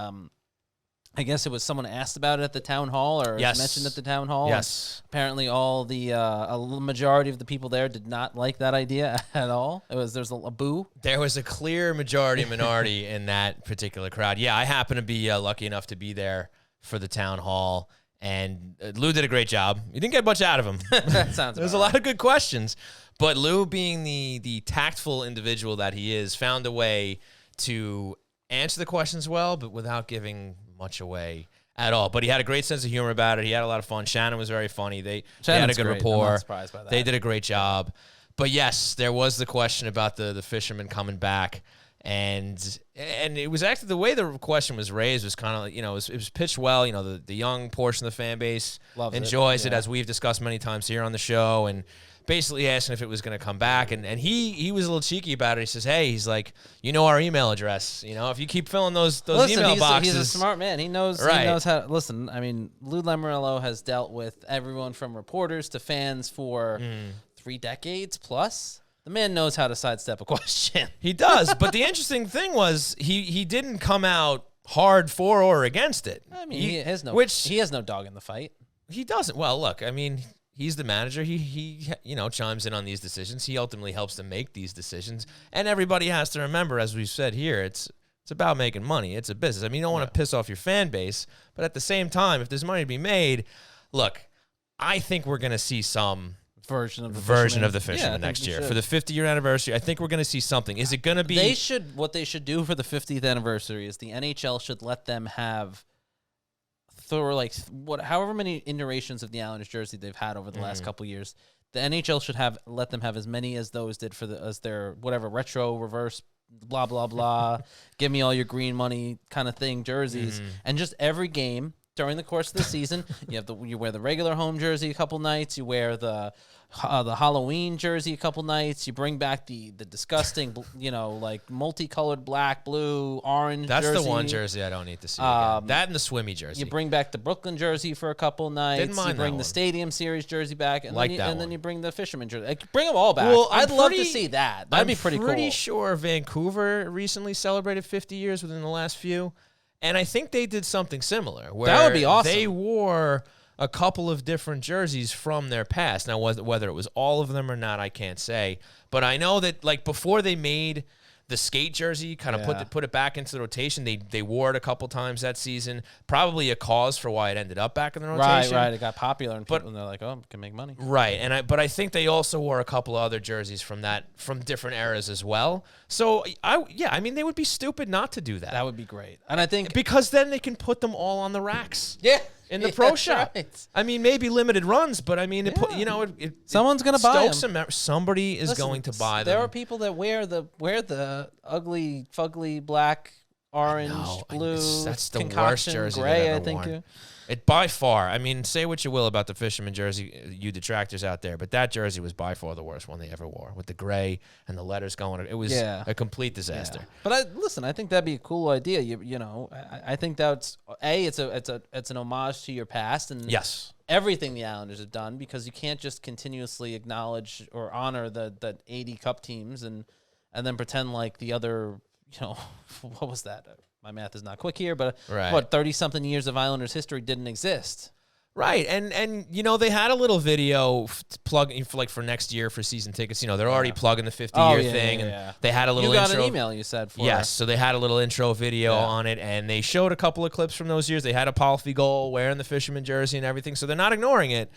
I guess it was someone asked about it at the town hall or Yes. mentioned at the town hall. Yes. Apparently, all the a majority of the people there did not like that idea at all. There's a boo. There was a clear minority in that particular crowd. Yeah, I happen to be lucky enough to be there for the town hall, and Lou did a great job. You didn't get much out of him. That sounds. There's a lot of good questions, but Lou, being the tactful individual that he is, found a way to answer the questions well, but without giving much away at all. But he had a great sense of humor about it. He had a lot of fun. Shannon was very funny. They had a good great. rapport. I'm not surprised by that. They did a great job. But yes, there was the question about the fishermen coming back. And it was actually the way the question was raised was kind of, it was pitched well. The young portion of the fan base enjoys it, as we've discussed many times here on the show, and basically asking if it was going to come back. And he was a little cheeky about it. He says, hey, he's like, our email address. If you keep filling those email boxes. He's a smart man. He knows how. Listen, I mean, Lou Lamoriello has dealt with everyone from reporters to fans for 3 decades plus. The man knows how to sidestep a question. He does. But the interesting thing was he didn't come out hard for or against it. I mean, he has no dog in the fight. He doesn't. Well, look, I mean, he's the manager. He chimes in on these decisions. He ultimately helps them make these decisions. And everybody has to remember, as we've said here, it's about making money. It's a business. I mean, you don't want to piss off your fan base, but at the same time, if there's money to be made, look, I think we're going to see some version of the Fisherman next year for the 50-year anniversary. I think we're going to see something. Is it going to be? What they should do for the 50th anniversary is the NHL should let them have however many iterations of the Islanders jersey they've had over the last couple years. The NHL should let them have as many as those did as their whatever retro reverse blah blah blah give me all your green money kind of thing jerseys, and just every game during the course of the season, you wear the regular home jersey a couple nights, you wear the Halloween jersey a couple nights, you bring back the disgusting, like multicolored black, blue, orange That's jersey. the one jersey I don't need to see again. That and the swimmy jersey. You bring back the Brooklyn jersey for a couple nights. Didn't mind you bring that the one. Stadium Series jersey back, and then you bring the Fisherman jersey. Bring them all back. Well, I'd love to see that. That'd be pretty cool. I'm pretty sure Vancouver recently celebrated 50 years within the last few. And I think they did something similar. Where that would be awesome. They wore a couple of different jerseys from their past. Now, whether it was all of them or not, I can't say. But I know that, before they made the skate jersey, kind of put it back into the rotation, they wore it a couple times that season. Probably a cause for why it ended up back in the rotation. Right. It got popular, and they're like, oh, we can make money. Right, but I think they also wore a couple of other jerseys from different eras as well. So they would be stupid not to do that. That would be great, and I think because then they can put them all on the racks. Yeah. In the pro shop. Right. I mean, maybe limited runs, but I mean, someone's going to buy them. Somebody is going to buy them. There are people that wear the ugly, fugly black, orange, blue. That's the concoction, worst jersey gray, they've ever I think. worn. It by far. I mean, say what you will about the Fisherman jersey, you detractors out there, but that jersey was by far the worst one they ever wore, with the gray and the letters going. It was a complete disaster. Yeah. But I think that'd be a cool idea. I think that's it's an homage to your past, and yes, everything the Islanders have done, because you can't just continuously acknowledge or honor the 80 Cup teams and then pretend like the other. What was that? My math is not quick here, but 30-something years of Islanders history didn't exist. Right, and they had a little video plug for next year for season tickets. They're already plugging the 50-year thing, and they had a little intro. You got an email you said for Yes, so they had a little intro video on it, and they showed a couple of clips from those years. They had a Paul Fiegel wearing the fisherman jersey and everything, so they're not ignoring it.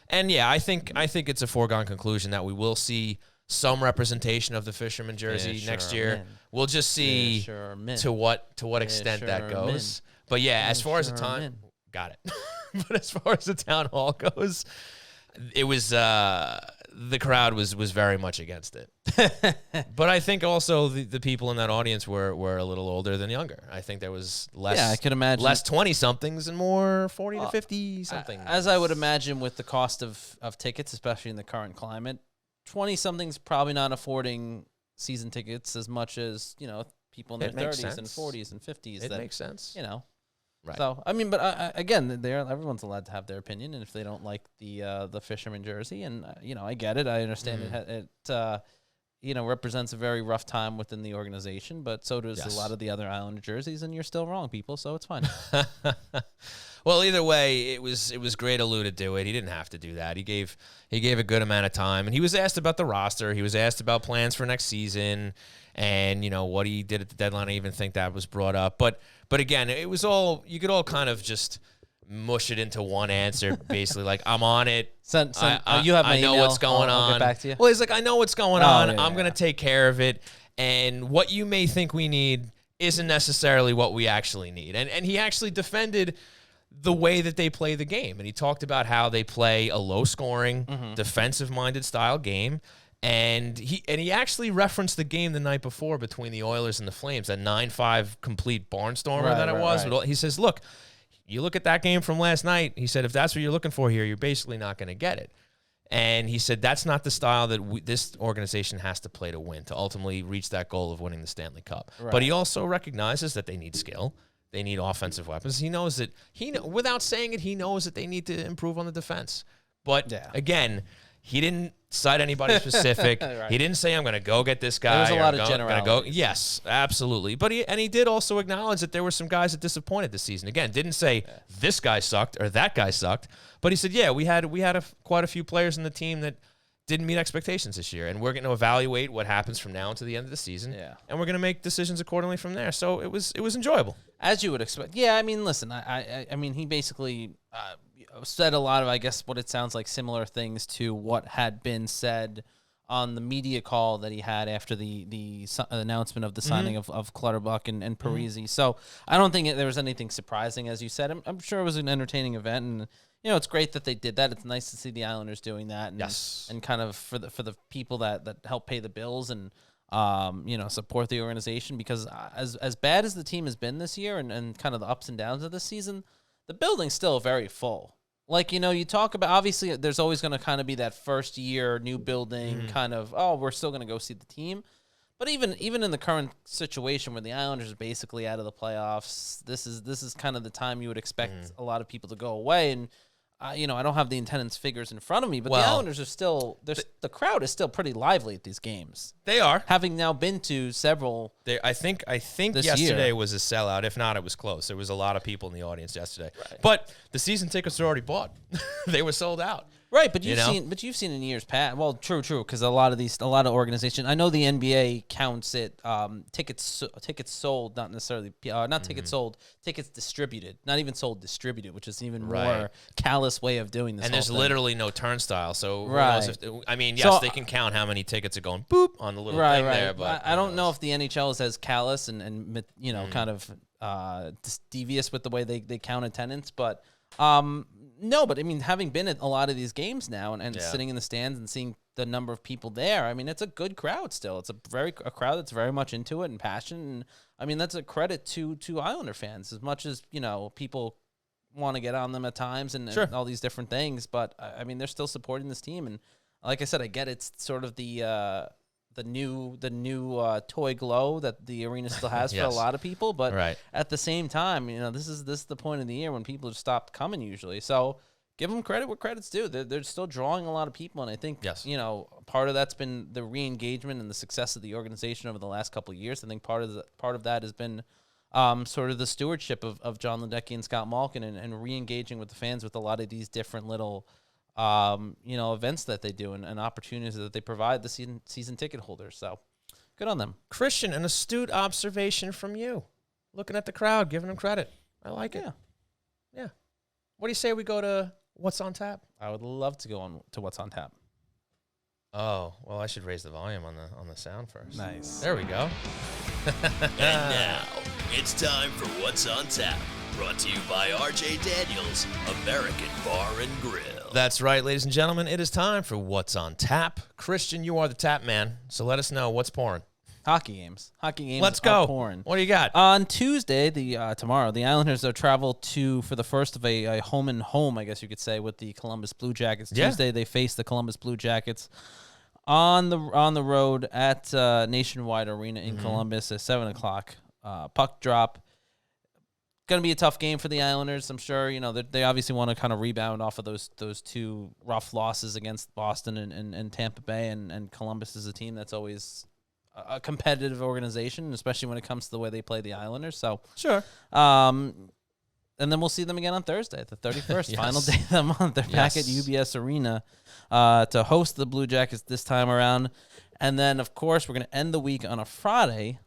And yeah, I think it's a foregone conclusion that we will see some representation of the fisherman jersey next year. We'll just see to what extent that goes. But yeah, as far as the time, got it. But as far as the town hall goes, it was the crowd was very much against it. But I think also the people in that audience were a little older than younger. I think there was less. Yeah, I could imagine less 20-somethings and more 40 to 50-something. As I would imagine with the cost of tickets, especially in the current climate, 20-somethings probably not affording season tickets as much as people in their 30s and 40s and 50s. It makes sense. Right. So but again, everyone's allowed to have their opinion, and if they don't like the fisherman jersey, and I get it, I understand it represents a very rough time within the organization, but so does a lot of the other Islander jerseys, and you're still wrong, people. So it's fine. Well, either way, it was great of Lou to do it. He didn't have to do that. He gave a good amount of time, and he was asked about the roster. He was asked about plans for next season, and what he did at the deadline. I even think that was brought up, but again, it was all you could all kind of just mush it into one answer, basically like I'm on it. You have my I know email. what's going I'll on. get back to you. Well, he's like, I know what's going on. I'm going to take care of it. And what you may think we need isn't necessarily what we actually need. And he actually defended the way that they play the game. And he talked about how they play a low-scoring, defensive-minded style game. And he actually referenced the game the night before between the Oilers and the Flames, that 9-5 complete barnstormer that it was. Right. He says, look, you look at that game from last night, he said, if that's what you're looking for here, you're basically not going to get it. And he said that's not the style that this organization has to play to win, to ultimately reach that goal of winning the Stanley Cup. Right. But he also recognizes that they need skill. They need offensive weapons. He knows that without saying it, he knows that they need to improve on the defense. But again, he didn't cite anybody specific. Right. He didn't say, I'm going to go get this guy. There was a lot of generalities. Yes, absolutely. But he did also acknowledge that there were some guys that disappointed this season. Again, didn't say this guy sucked or that guy sucked. But he said, we had quite a few players in the team that didn't meet expectations this year. And we're going to evaluate what happens from now until the end of the season. Yeah. And we're going to make decisions accordingly from there. So it was enjoyable. As you would expect. Yeah, I mean, listen, I mean, he basically said a lot of, I guess, what it sounds like similar things to what had been said on the media call that he had after the announcement of the signing of Clutterbuck and Parisi. So I don't think there was anything surprising, as you said. I'm sure it was an entertaining event, and it's great that they did that. It's nice to see the Islanders doing that, and, and kind of for the people that help pay the bills and support the organization, because as bad as the team has been this year and kind of the ups and downs of this season, the building's still very full. Like, you talk about, obviously, there's always going to kind of be that first year new building kind of, we're still going to go see the team. But even in the current situation where the Islanders are basically out of the playoffs, this is kind of the time you would expect a lot of people to go away. And I don't have the attendance figures in front of me, but the Islanders are still, the crowd is still pretty lively at these games. They are. Having now been to several. I think yesterday was a sellout. If not, it was close. There was a lot of people in the audience yesterday. Right. But the season tickets are already bought. They were sold out. Right, but you've seen in years past. Well, true, because a lot of organizations. I know the NBA counts it tickets sold, not necessarily tickets sold, tickets distributed, not even sold, distributed, which is even more callous way of doing this. And there's literally no turnstile, so who knows they can count how many tickets are going boop on the little thing there. But I don't know if the NHL is as callous and kind of devious with the way they count attendance, but. No, but I mean, having been at a lot of these games now and sitting in the stands and seeing the number of people there, I mean, it's a good crowd still. It's a crowd that's very much into it and passionate. And I mean, that's a credit to Islander fans, as much as, people want to get on them at times and all these different things. But I mean, they're still supporting this team. And like I said, I get it's sort of the new toy glow that the arena still has for a lot of people, but at the same time, this is the point of the year when people have stopped coming usually. So give them credit where credit's due. They're still drawing a lot of people, and I think part of that's been the re-engagement and the success of the organization over the last couple of years. I think part of that has been sort of the stewardship of John Ledecky and Scott Malkin and re-engaging with the fans with a lot of these different little, events that they do and opportunities that they provide the season ticket holders. So good on them. Christian, an astute observation from you. Looking at the crowd, giving them credit. I like it. Yeah. What do you say we go to What's on Tap? I would love to go on to What's on Tap. Oh, well, I should raise the volume on the sound first. Nice. There we go. And now, it's time for What's on Tap, brought to you by RJ Daniels, American Bar and Grill. That's right, ladies and gentlemen. It is time for What's on Tap. Christian, you are the tap man, so let us know what's pouring. Hockey games. Let's go. Pouring. What do you got? On Tuesday, tomorrow, the Islanders will travel for the first of a home and home, I guess you could say, with the Columbus Blue Jackets. Yeah. Tuesday, they face the Columbus Blue Jackets on the road at Nationwide Arena in Columbus at 7:00. Puck drop. Going to be a tough game for the Islanders. I'm sure they obviously want to kind of rebound off of those two rough losses against Boston and Tampa Bay, and Columbus is a team that's always a competitive organization, especially when it comes to the way they play the Islanders. So sure. And then we'll see them again on Thursday, the 31st, Yes. final day of the month. They're back at UBS Arena to host the Blue Jackets this time around. And then, of course, we're going to end the week on a Friday.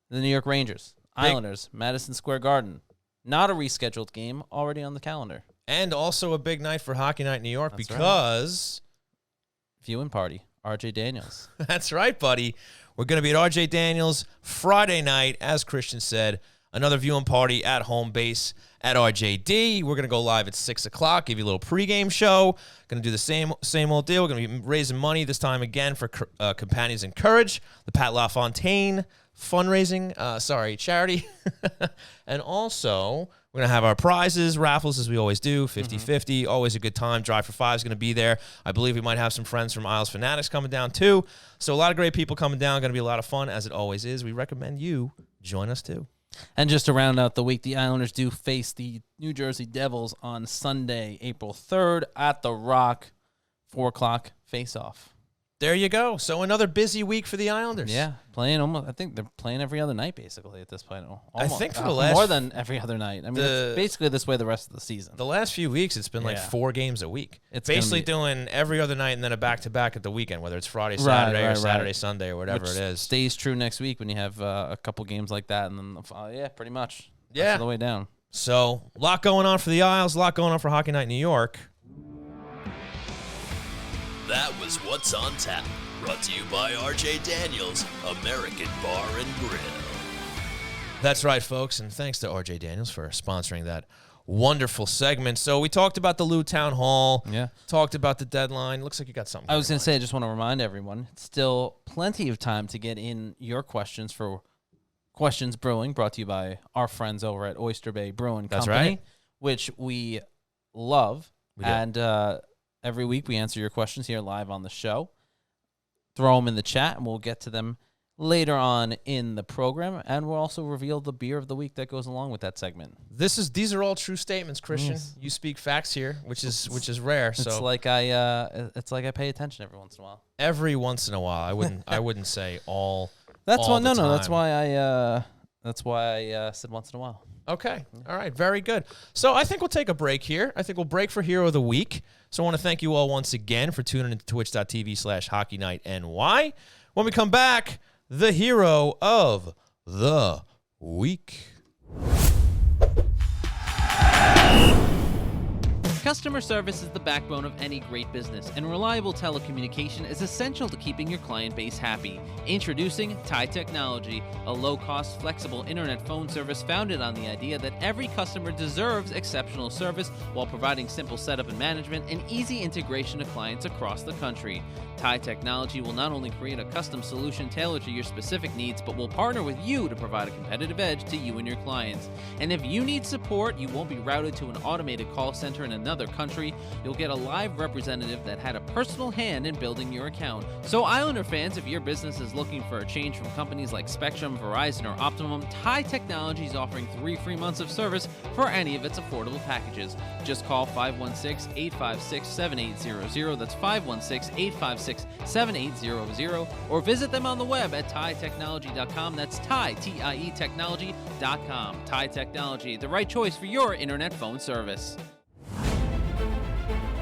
The New York Rangers, Islanders, Madison Square Garden. Not a rescheduled game, already on the calendar. And also a big night for Hockey Night in New York That's because... Viewing party, RJ Daniels. That's right, buddy. We're going to be at RJ Daniels Friday night, as Christian said. Another viewing party at home base at RJD. We're going to go live at 6 o'clock, give you a little pregame show. Going to do the same old deal. We're going to be raising money this time again for Companions in Courage, the Pat LaFontaine fundraising, charity. And also, we're going to have our prizes, raffles, as we always do, 50-50. Always a good time. Drive for Five is going to be there. I believe we might have some friends from Isles Fanatics coming down, too. So a lot of great people coming down. Going to be a lot of fun, as it always is. We recommend you join us, too. And just to round out the week, the Islanders do face the New Jersey Devils on Sunday, April 3rd at The Rock, 4 o'clock face-off. There you go. So another busy week for the Islanders. Yeah, playing almost. I think they're playing every other night basically at this point. I think for the last more than every other night. I mean, it's basically this way the rest of the season. The last few weeks, it's been like 4 games a week. It's basically doing every other night and then a back-to-back at the weekend, whether it's Friday, Saturday, or Saturday, Sunday, or whatever Which it is. Stays true next week when you have a couple games like that, and then pretty much. Yeah, all the way down. So a lot going on for the Isles, a lot going on for Hockey Night in New York. That was What's on Tap, brought to you by RJ Daniels, American Bar and Grill. That's right, folks, and thanks to RJ Daniels for sponsoring that wonderful segment. So we talked about the Lou Town Hall. Yeah. Talked about the deadline. Looks like you got something. I was going to say, I just want to remind everyone, it's still plenty of time to get in your questions for Questions Brewing, brought to you by our friends over at Oyster Bay Brewing Company. That's right. Which we love. We do. And every week we answer your questions here live on the show. Throw them in the chat, and we'll get to them later on in the program. And we'll also reveal the beer of the week that goes along with that segment. These are all true statements, Christian. Yes. You speak facts here, which is rare. It's So like I pay attention every once in a while. every once in a while, I wouldn't say all. That's all why the that's time. why I said once in a while. Okay. All right. Very good. So I think we'll take a break here. I think we'll break for Hero of the Week. So I want to thank you all once again for tuning into twitch.tv/HockeyNightNY. When we come back, the Hero of the Week. Customer service is the backbone of any great business, and reliable telecommunication is essential to keeping your client base happy. Introducing Ty Technology, a low-cost, flexible internet phone service founded on the idea that every customer deserves exceptional service while providing simple setup and management and easy integration to clients across the country. Ty Technology will not only create a custom solution tailored to your specific needs, but will partner with you to provide a competitive edge to you and your clients. And if you need support, you won't be routed to an automated call center in another another country, you'll get a live representative that had a personal hand in building your account. So Islander fans, if your business is looking for a change from companies like Spectrum, Verizon, or Optimum, TIE Technology is offering 3 free months of service for any of its affordable packages. Just call 516-856-7800. That's 516-856-7800. Or visit them on the web at tietechnology.com. That's TIE, T-I-E technology.com. TIE Technology, the right choice for your internet phone service.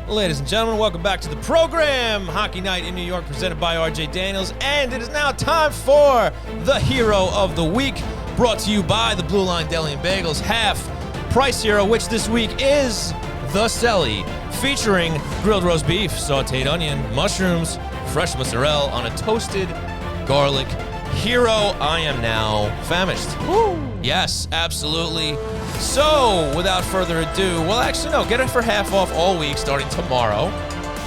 Ladies and gentlemen, welcome back to the program. Hockey Night in New York, presented by RJ Daniels. And it is now time for the Hero of the Week, brought to you by the Blue Line Deli and Bagels Half Price Hero, which this week is the Selly, featuring grilled roast beef, sauteed onion, mushrooms, fresh mozzarella on a toasted garlic hero. I am now famished. Woo. Yes, absolutely. So, without further ado, well, actually, no, get it for half off all week starting tomorrow.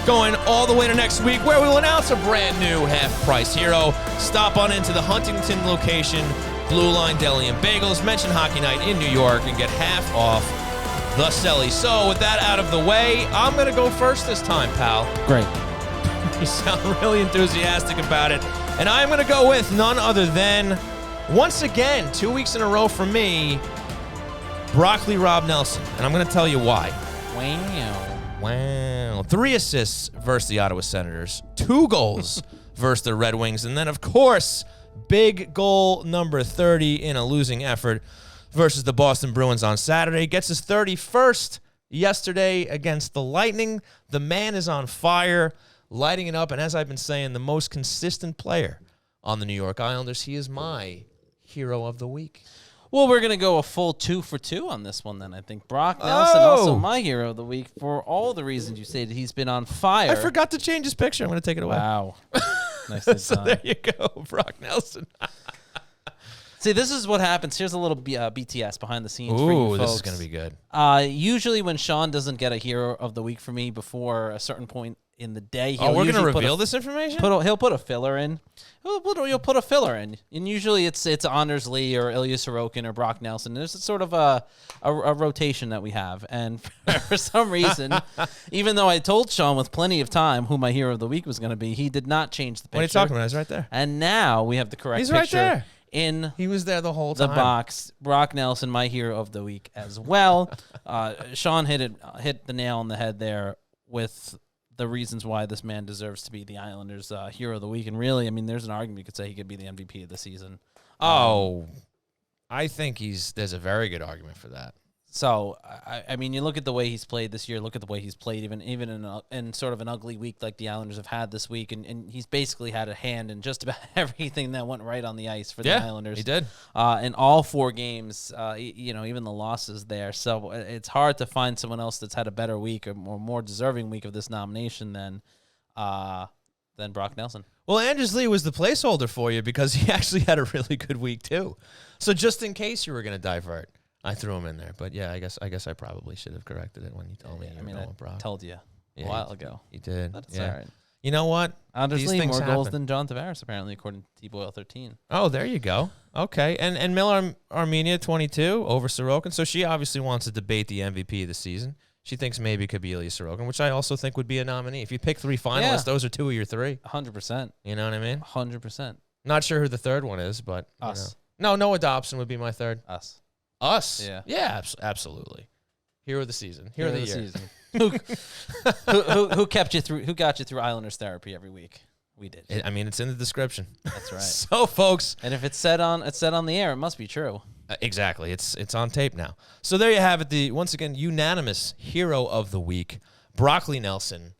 Going all the way to next week, where we will announce a brand new half-price hero. Stop on into the Huntington location, Blue Line Deli and Bagels. Mention Hockey Night in New York and get half off the Selly. So, with that out of the way, I'm going to go first this time, pal. Great. You sound really enthusiastic about it. And I'm going to go with none other than, once again, 2 weeks in a row for me, Broccoli Rob Nelson. And I'm going to tell you why. Wow. 3 assists versus the Ottawa Senators. 2 goals versus the Red Wings. And then, of course, big goal number 30 in a losing effort versus the Boston Bruins on Saturday. Gets his 31st yesterday against the Lightning. The man is on fire, lighting it up. And as I've been saying, the most consistent player on the New York Islanders. He is my hero of the week. Well, we're going to go a full 2 for 2 on this one then, I think. Brock Nelson, also my hero of the week, for all the reasons you stated. He's been on fire. I forgot to change his picture. I'm going to take it away. Wow. Nicely So done. there you go, Brock Nelson. See, this is what happens. Here's a little BTS behind the scenes Ooh, for you folks. this is going to be good. Usually when Sean doesn't get a hero of the week for me before a certain point in the day, we're going to reveal this information? He'll put a filler in. He'll put a filler in. And usually it's Anders Lee or Ilya Sorokin or Brock Nelson. There's sort of a rotation that we have. And for some reason, even though I told Sean with plenty of time who my hero of the week was going to be, he did not change the picture. What are you talking about? He's right there. And now we have the correct He's picture. right there. He was there the whole the time. box. Brock Nelson, my hero of the week as well. Sean hit the nail on the head there with the reasons why this man deserves to be the Islanders' hero of the week. And really, I mean, there's an argument you could say he could be the MVP of the season. I think there's a very good argument for that. So, I mean, you look at the way he's played this year, look at the way he's played even in sort of an ugly week like the Islanders have had this week, and he's basically had a hand in just about everything that went right on the ice for the Islanders. He did. In all 4 games, even the losses there. So it's hard to find someone else that's had a better week or more deserving week of this nomination than Brock Nelson. Well, Anders Lee was the placeholder for you because he actually had a really good week too. So just in case you were going to divert, I threw him in there, but yeah, I guess I probably should have corrected it when you told me you were going with Brock. I told you a while ago. You did. That's yeah. all right. You know what? Anders Lee, more happen. goals than John Tavares, apparently, according to T-Boyle 13. Oh, there you go. Okay. And Miller Armenia, 22, over Sorokin. So she obviously wants to debate the MVP of the season. She thinks maybe it could be Ilya Sorokin, which I also think would be a nominee. If you pick 3 finalists, those are 2 of your 3. 100%. You know what I mean? 100%. Not sure who the third one is, but us. No, Noah Dobson would be my third. Us. Yeah. Yeah, absolutely. Hero of the season. Hero of the year. Season. who kept you through? Who got you through Islanders therapy every week? We did. It's in the description. That's right. So, folks, and if it's said on the air, it must be true. Exactly. It's on tape now. So there you have it. The once again unanimous hero of the week, Broccoli Nelson,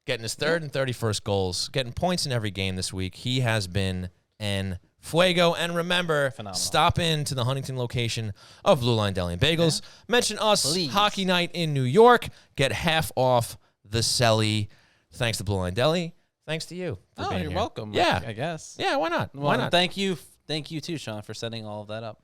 getting his 3rd and 31st goals, getting points in every game this week. He has been an fuego. And remember, stop in to the Huntington location of Blue Line Deli and Bagels. Mention us, Please. Hockey Night in New York. Get half off the Selly. Thanks to Blue Line Deli. Thanks to you. For being You're here. welcome. Yeah. I guess. Yeah, why not? Well, Why not? Thank you too, Sean, for setting all of that up.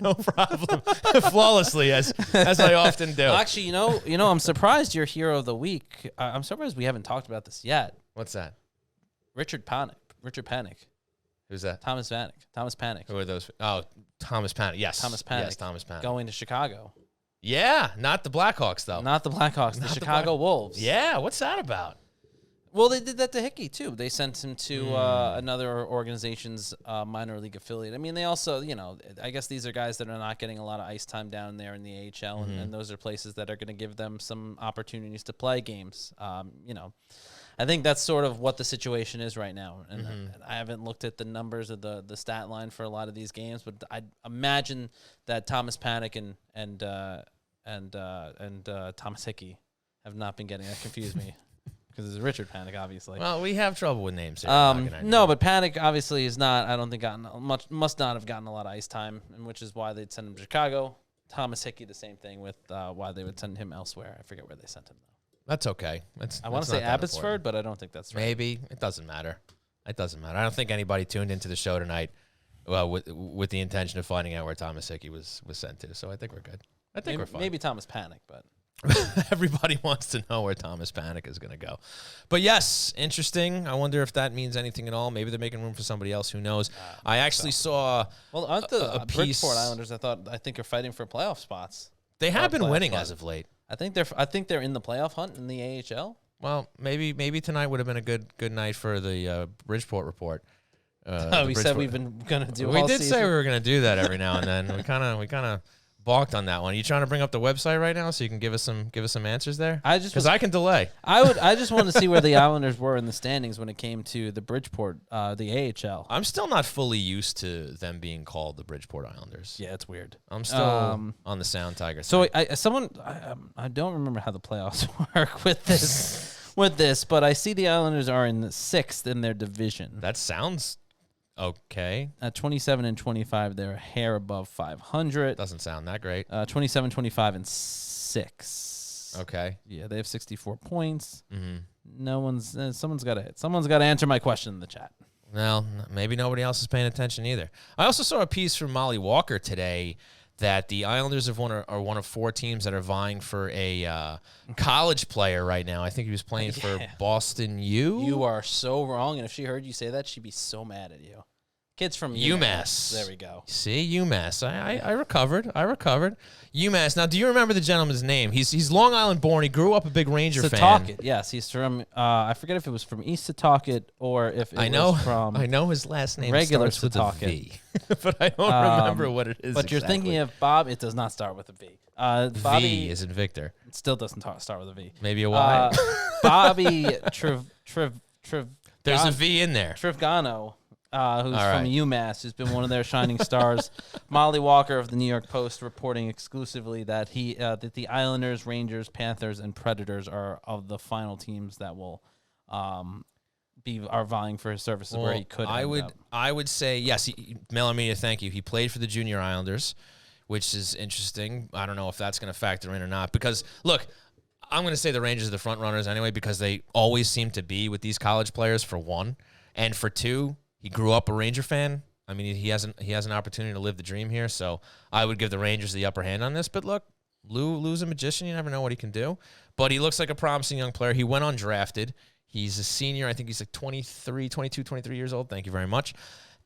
No problem. Flawlessly, as I often do. Actually, you know, I'm surprised you're hero of the week. I'm surprised we haven't talked about this yet. What's that? Richard Panik. Who's that? Thomas Panik. Who are those? Oh, Thomas Panik. Yes. Thomas Panik. Yes, Thomas Panik. Going to Chicago. Yeah, not the Blackhawks, though. Not the Blackhawks, the Chicago Wolves. Yeah, what's that about? Well, they did that to Hickey, too. They sent him to another organization's minor league affiliate. I mean, they also, I guess these are guys that are not getting a lot of ice time down there in the AHL, and those are places that are going to give them some opportunities to play games. I think that's sort of what the situation is right now. And I haven't looked at the numbers of the stat line for a lot of these games, but I imagine that Thomas Panik and Thomas Hickey have not been getting that. Confused me. Because it's Richard Panik, obviously. Well, we have trouble with names here. No, but Panik obviously is not. I don't think must not have gotten a lot of ice time, and which is why they'd send him to Chicago. Thomas Hickey, the same thing with why they would send him elsewhere. I forget where they sent him though. That's okay. I want to say Abbotsford, but I don't think that's right. Maybe it doesn't matter. It doesn't matter. I don't think anybody tuned into the show tonight, with the intention of finding out where Thomas Hickey was sent to. So I think we're good. I think we're fine. Maybe Thomas Panik, but. Everybody wants to know where Thomas Panik is going to go. But yes, interesting. I wonder if that means anything at all. Maybe they're making room for somebody else. Who knows? I actually saw aren't the a piece. Bridgeport Islanders, I think are fighting for playoff spots. They have been winning as of late. I think they're in the playoff hunt in the AHL. Well, maybe tonight would have been a good night for the Bridgeport report. We said we've been going to do We all did season. say we were going to do that every now and then. We kind of balked on that one. Are you trying to bring up the website right now so you can give us some answers there? Because I can delay. I just wanted to see where the Islanders were in the standings when it came to the Bridgeport, the AHL. I'm still not fully used to them being called the Bridgeport Islanders. Yeah, it's weird. I'm still on the Sound Tiger side. So I don't remember how the playoffs work with this, but I see the Islanders are in the 6th in their division. That sounds okay. At 27 and 25, they're a hair above 500. Doesn't sound that great. 27, 25, and 6. Okay. Yeah, they have 64 points. Mm-hmm. No one's. Someone's got to answer my question in the chat. Well, maybe nobody else is paying attention either. I also saw a piece from Molly Walker today that the Islanders are one of 4 teams that are vying for a college player right now. I think he was playing for Boston U. You are so wrong, and if she heard you say that, she'd be so mad at you. Kids from UMass. There we go. See, UMass. I recovered. UMass. Now, do you remember the gentleman's name? He's Long Island born. He grew up a big Ranger fan. Setauket. Yes, he's from. I forget if it was from East Setauket or if it was from. I know his last name regular starts with Setauket. a V, but I don't remember what it is. But you're thinking of Bob. It does not start with a V. Bobby V is in Victor. It still doesn't start with a V. Maybe a Y. Bobby There's a V in there. Trivgano. Who's from UMass, who's been one of their shining stars. Molly Walker of the New York Post reporting exclusively that that the Islanders, Rangers, Panthers, and Predators are of the final teams that will are vying for his services where he could. I would say yes. Mailer Media, thank you. He played for the Junior Islanders, which is interesting. I don't know if that's going to factor in or not because look. I'm going to say the Rangers are the front runners anyway because they always seem to be with these college players for one, and for two. He grew up a Ranger fan. I mean, he has an opportunity to live the dream here, so I would give the Rangers the upper hand on this. But look, Lou's a magician. You never know what he can do. But he looks like a promising young player. He went undrafted. He's a senior. I think he's like 23 years old. Thank you very much.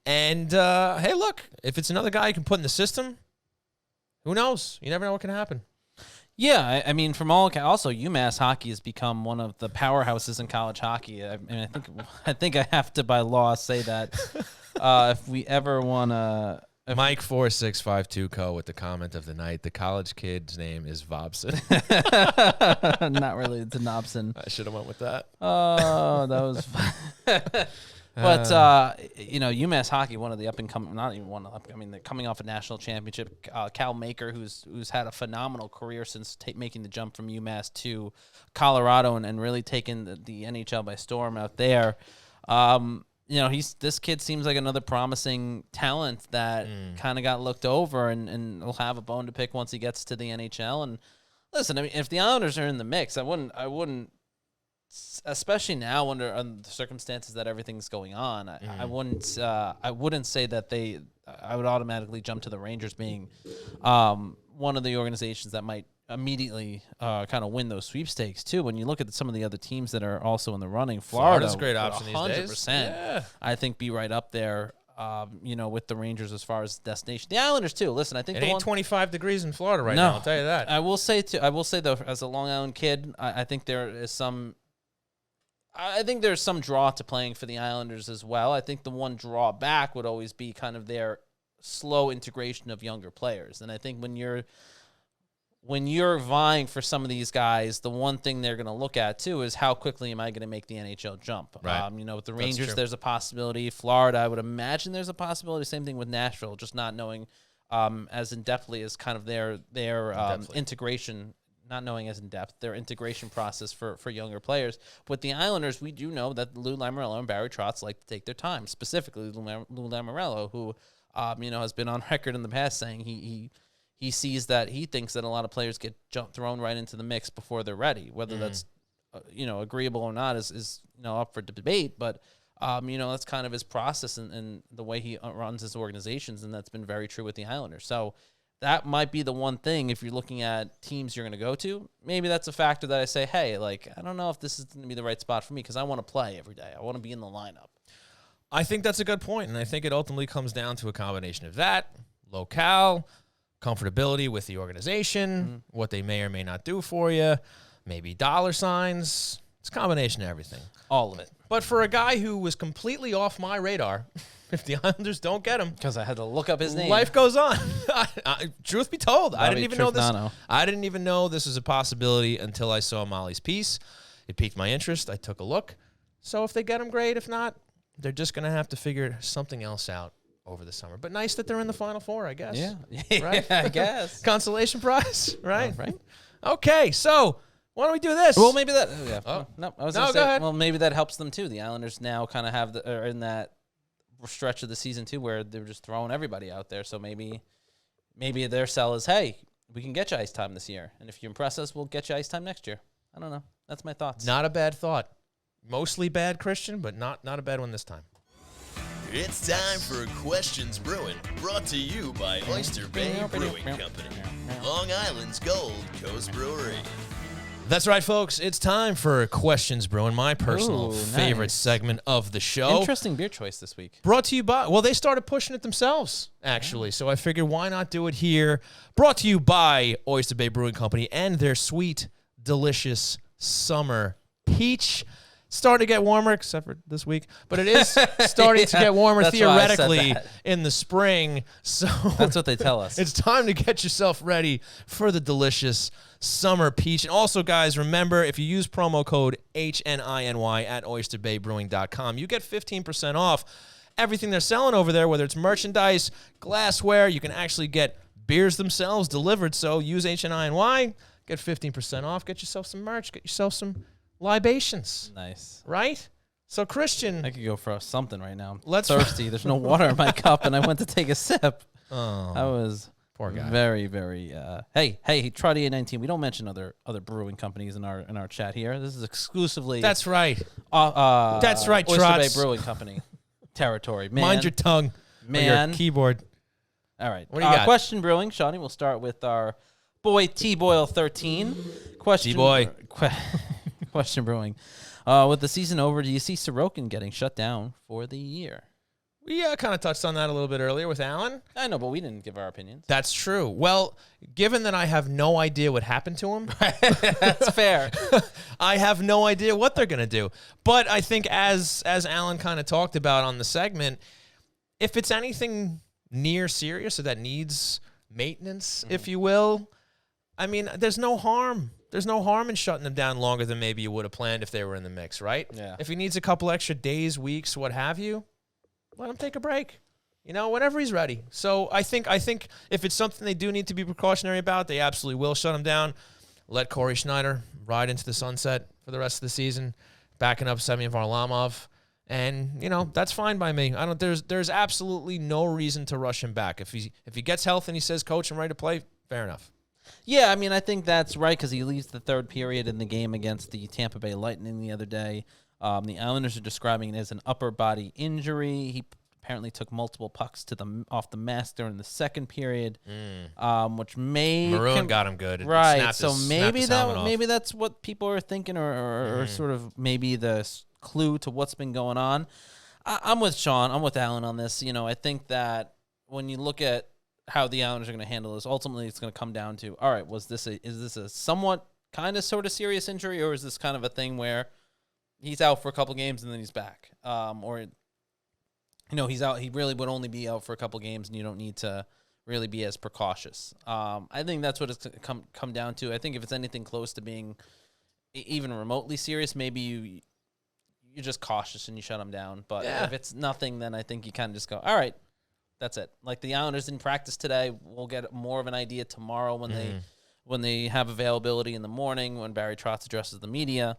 And, hey, look, if it's another guy you can put in the system, who knows? You never know what can happen. Yeah, I mean, also UMass hockey has become one of the powerhouses in college hockey. I mean, I think I have to by law say that if we ever want to. Mike 4652 Co with the comment of the night. The college kid's name is Vobson. Not related to Nobson. I should have went with that. Oh, that was. But UMass hockey, one of the up and coming, not even one of the, I mean, they're coming off a national championship. Cal Maker, who's had a phenomenal career since making the jump from UMass to Colorado and really taking the NHL by storm out there. This kid seems like another promising talent that kind of got looked over and will have a bone to pick once he gets to the NHL. And listen, I mean, if the Islanders are in the mix, I wouldn't. Especially now under the circumstances that everything's going on, I wouldn't say that I would automatically jump to the Rangers being one of the organizations that might immediately kind of win those sweepstakes too. When you look at some of the other teams that are also in the running, Florida's a great option 100%, these days. Yeah. I think be right up there. with the Rangers as far as destination. The Islanders too. Listen, I think it ain't 25 degrees in Florida right now. I'll tell you that. I will say though, as a Long Island kid, I think there is some. I think there's some draw to playing for the Islanders as well. I think the one drawback would always be kind of their slow integration of younger players, and I think when you're vying for some of these guys, the one thing they're going to look at too is how quickly am I going to make the NHL jump? Right. With the Rangers, there's a possibility. Florida, I would imagine there's a possibility. Same thing with Nashville, just not knowing as in-depthly as kind of their integration, not knowing as in-depth, their integration process for younger players. With the Islanders, we do know that Lou Lamoriello and Barry Trotz like to take their time, specifically Lou Lamoriello, who has been on record in the past saying he sees that he thinks that a lot of players get thrown right into the mix before they're ready. Whether that's agreeable or not is up for debate. But that's kind of his process and the way he runs his organizations, and that's been very true with the Islanders. So that might be the one thing if you're looking at teams you're going to go to. Maybe that's a factor that I say, hey, like I don't know if this is going to be the right spot for me because I want to play every day. I want to be in the lineup. I think that's a good point, and I think it ultimately comes down to a combination of that, locale, comfortability with the organization, what they may or may not do for you, maybe dollar signs. It's a combination of everything. All of it. But for a guy who was completely off my radar, if the Islanders don't get him, because I had to look up his name, life goes on. Truth be told, I didn't even know this. Nano. I didn't even know this was a possibility until I saw Molly's piece. It piqued my interest. I took a look. So if they get him, great. If not, they're just going to have to figure something else out over the summer. But nice that they're in the Final Four, I guess. Yeah. Right? I guess. Consolation prize, right? Right. Okay, so why don't we do this? Well, maybe that. Yeah. Oh. No, I was No, gonna go say, ahead. well, maybe that helps them too. The Islanders now kind of are in that stretch of the season too, where they're just throwing everybody out there. So maybe their sell is, hey, we can get you ice time this year, and if you impress us, we'll get you ice time next year. I don't know. That's my thoughts. Not a bad thought. Mostly bad, Christian, but not a bad one this time. It's time for Questions Brewing, brought to you by Oyster Bay Brewing Company, Long Island's Gold Coast Brewery. That's right, folks. It's time for Questions Brewing, my personal favorite segment of the show. Interesting beer choice this week. Brought to you by, well, they started pushing it themselves, actually. So I figured why not do it here. Brought to you by Oyster Bay Brewing Company and their sweet, delicious summer peach. Starting to get warmer, except for this week, but it is starting to get warmer theoretically in the spring. So that's what they tell us. It's time to get yourself ready for the delicious summer peach. And also, guys, remember, if you use promo code HNINY at oysterbaybrewing.com, you get 15% off everything they're selling over there, whether it's merchandise, glassware. You can actually get beers themselves delivered. So use HNINY, get 15% off, get yourself some merch, get yourself some libations. Nice. Right? So, Christian. I could go for something right now. Let's thirsty. There's no water in my cup, and I went to take a sip. Oh. I was poor guy. Very, very. Hey, try the A19. We don't mention other brewing companies in our chat here. This is exclusively. That's right. That's right, Oyster Bay Trotz. Brewing Company territory. Man. Mind your tongue. Man. Or your keyboard. All right. What do you got? Question Brewing, Shawnee. We'll start with our boy T-Boyle 13. Question. T-Boy. Question Brewing. With the season over, do you see Sorokin getting shut down for the year? We kind of touched on that a little bit earlier with Allan. I know, but we didn't give our opinions. That's true. Well, given that I have no idea what happened to him. That's fair. I have no idea what they're going to do. But I think as Allan kind of talked about on the segment, if it's anything near serious or that needs maintenance, if you will, I mean, there's no harm. There's no harm in shutting them down longer than maybe you would have planned if they were in the mix, right? Yeah. If he needs a couple extra days, weeks, what have you, let him take a break. Whenever he's ready. So I think if it's something they do need to be precautionary about, they absolutely will shut him down. Let Corey Schneider ride into the sunset for the rest of the season, backing up Semyon Varlamov. And, that's fine by me. There's absolutely no reason to rush him back. If he gets health and he says, Coach, I'm ready to play, fair enough. Yeah, I mean, I think that's right because he leaves the third period in the game against the Tampa Bay Lightning the other day. The Islanders are describing it as an upper body injury. He apparently took multiple pucks off the mask during the second period, which may Maroon got him good. Right, so maybe that's what people are thinking, or sort of maybe the clue to what's been going on. I'm with Sean. I'm with Allan on this. I think that when you look at how the Islanders are going to handle this, ultimately it's going to come down to, all right, is this a somewhat kind of sort of serious injury, or is this kind of a thing where he's out for a couple games and then he's back? Or he's out. He really would only be out for a couple games, and you don't need to really be as precautious. I think that's what it's come down to. I think if it's anything close to being even remotely serious, maybe you're just cautious and you shut him down. But if it's nothing, then I think you kind of just go, all right, that's it. Like the Islanders didn't practice today. We'll get more of an idea tomorrow when they have availability in the morning, when Barry Trotz addresses the media.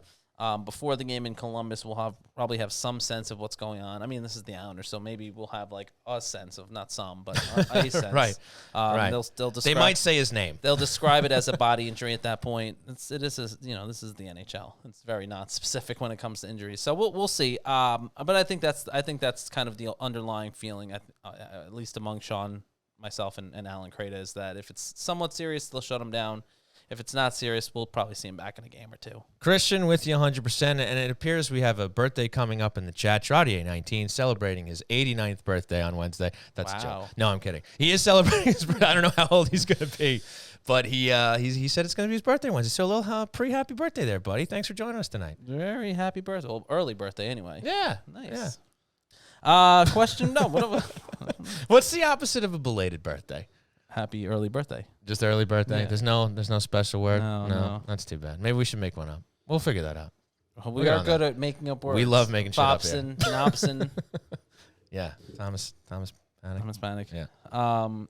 Before the game in Columbus, we'll probably have some sense of what's going on. I mean, this is the Islanders, so maybe we'll have like a sense of, not some, but a sense. Right. They'll describe, they might say his name. They'll describe it as a body injury at that point. This is the NHL. It's very non-specific when it comes to injuries. So we'll see. But I think that's kind of the underlying feeling, at least among Sean, myself, and Allan Kreda, is that if it's somewhat serious, they'll shut him down. If it's not serious, we'll probably see him back in a game or two. Christian with you 100%, and it appears we have a birthday coming up in the chat. Trottier19 celebrating his 89th birthday on Wednesday. That's a joke. No, I'm kidding. He is celebrating his birthday. I don't know how old he's going to be, but he said it's going to be his birthday Wednesday. So a little pre-happy birthday there, buddy. Thanks for joining us tonight. Very happy birthday. Well, early birthday anyway. Yeah. Nice. Yeah. Question, no. What's the opposite of a belated birthday? Happy early birthday. Just early birthday. Yeah. There's no special word. No, that's too bad. Maybe we should make one up. We'll figure that out. We are good at making up words. We love making shit up here. Nopson. Yeah, Thomas Panic. Thomas Panic. Yeah.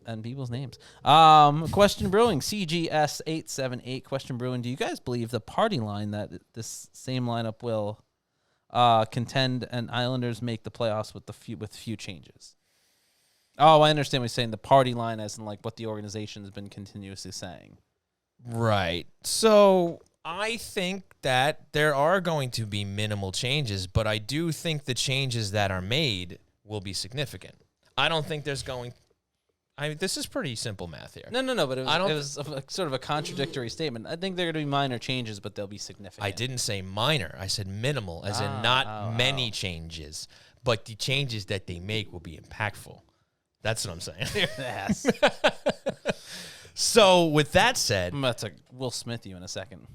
And people's names. Question Brewing, CGS878. Question Brewing, do you guys believe the party line that this same lineup will contend and Islanders make the playoffs with few changes? Oh, I understand what you're saying. The party line as in like what the organization has been continuously saying. Right. So I think that there are going to be minimal changes, but I do think the changes that are made will be significant. I don't think there's going... I mean, this is pretty simple math here. No, but it was sort of a contradictory statement. I think there are going to be minor changes, but they'll be significant. I didn't say minor. I said minimal, as in not many changes, but the changes that they make will be impactful. That's what I'm saying. Yes. So with that said, I'm about to Will Smith you in a second.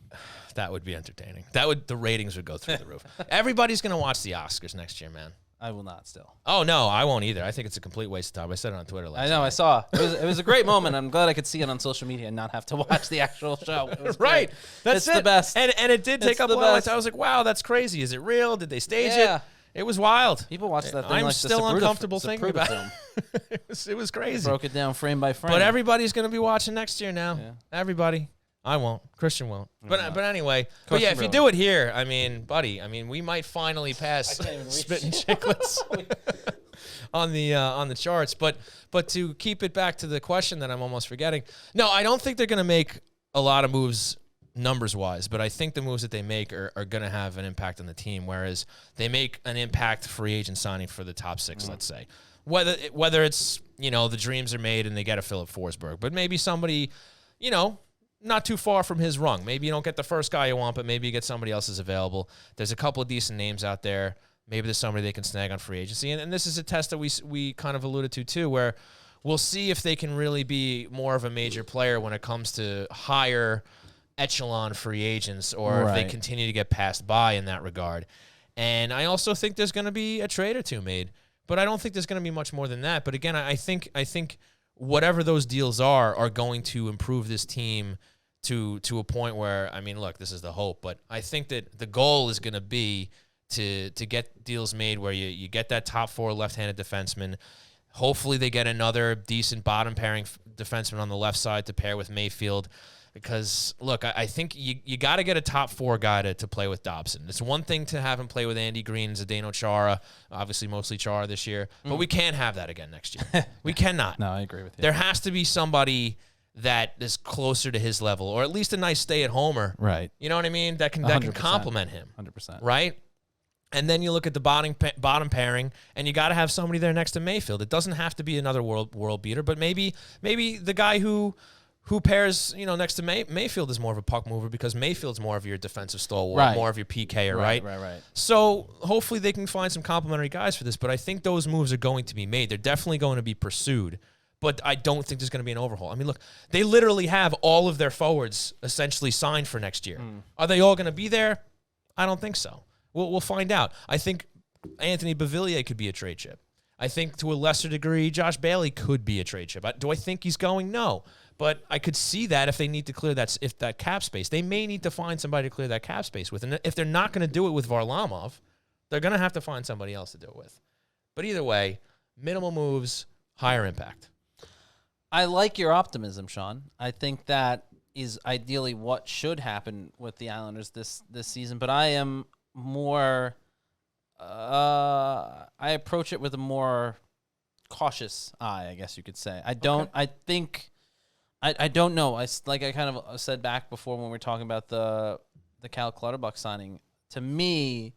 That would be entertaining. The ratings would go through the roof. Everybody's going to watch the Oscars next year, man. I will not still. Oh, no, I won't either. I think it's a complete waste of time. I said it on Twitter last night. I know, I saw. It was a great moment. I'm glad I could see it on social media and not have to watch the actual show. Right. Great. That's the best. And it did take up a lot of time. I was like, wow, that's crazy. Is it real? Did they stage it? It was wild. People watch that thing I'm like still the uncomfortable thinking about film. It was crazy. Broke it down frame by frame. But everybody's going to be watching next year now. Yeah. Everybody. I won't. Christian won't. But anyway. But yeah, if you do it here, I mean, buddy, we might finally pass Spittin' Chicklets on the charts. But to keep it back to the question that I'm almost forgetting, no, I don't think they're going to make a lot of moves numbers-wise, but I think the moves that they make are going to have an impact on the team, whereas they make an impact free agent signing for the top six, let's say. Whether it's, the dreams are made and they get a Philip Forsberg, but maybe somebody, not too far from his rung. Maybe you don't get the first guy you want, but maybe you get somebody else is available. There's a couple of decent names out there. Maybe there's somebody they can snag on free agency. And this is a test that we kind of alluded to, too, where we'll see if they can really be more of a major player when it comes to higher echelon free agents, or if they continue to get passed by in that regard. And I also think there's going to be a trade or two made, but I don't think there's going to be much more than that. But again, I think whatever those deals are going to improve this team to a point where, look, this is the hope, but I think that the goal is going to be to get deals made where you get that top four left-handed defenseman. Hopefully they get another decent bottom pairing defenseman on the left side to pair with Mayfield. Because, look, I think you got to get a top four guy to play with Dobson. It's one thing to have him play with Andy Green, Zdeno Chara, obviously mostly Chara this year, but we can't have that again next year. We cannot. No, I agree with you. There has to be somebody that is closer to his level, or at least a nice stay-at-homer. Right. You know what I mean? That can complement him. 100%. Right? And then you look at the bottom pairing, and you got to have somebody there next to Mayfield. It doesn't have to be another world beater, but maybe the guy who who pairs, next to Mayfield is more of a puck mover because Mayfield's more of your defensive stalwart, more of your PKer, right? Right. So hopefully they can find some complementary guys for this, but I think those moves are going to be made. They're definitely going to be pursued, but I don't think there's going to be an overhaul. I mean, look, they literally have all of their forwards essentially signed for next year. Are they all going to be there? I don't think so. We'll find out. I think Anthony Beauvillier could be a trade chip. I think to a lesser degree, Josh Bailey could be a trade chip. Do I think he's going? No. But I could see that if they need to clear that cap space. They may need to find somebody to clear that cap space with. And if they're not going to do it with Varlamov, they're going to have to find somebody else to do it with. But either way, minimal moves, higher impact. I like your optimism, Sean. I think that is ideally what should happen with the Islanders this season. But I am more... I approach it with a more cautious eye, I guess you could say. I don't know. Like I kind of said back before when we were talking about the Cal Clutterbuck signing. To me,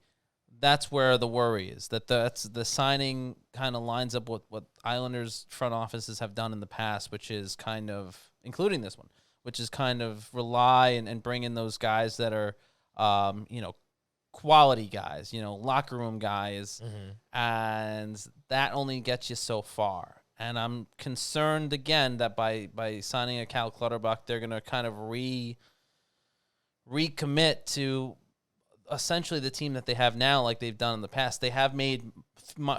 that's where the worry is. That's the signing kind of lines up with what Islanders front offices have done in the past, which is kind of, including this one, which is kind of rely and bring in those guys that are, quality guys, locker room guys, and that only gets you so far. And I'm concerned again that by signing a Cal Clutterbuck, they're going to kind of recommit to essentially the team that they have now, like they've done in the past. They have made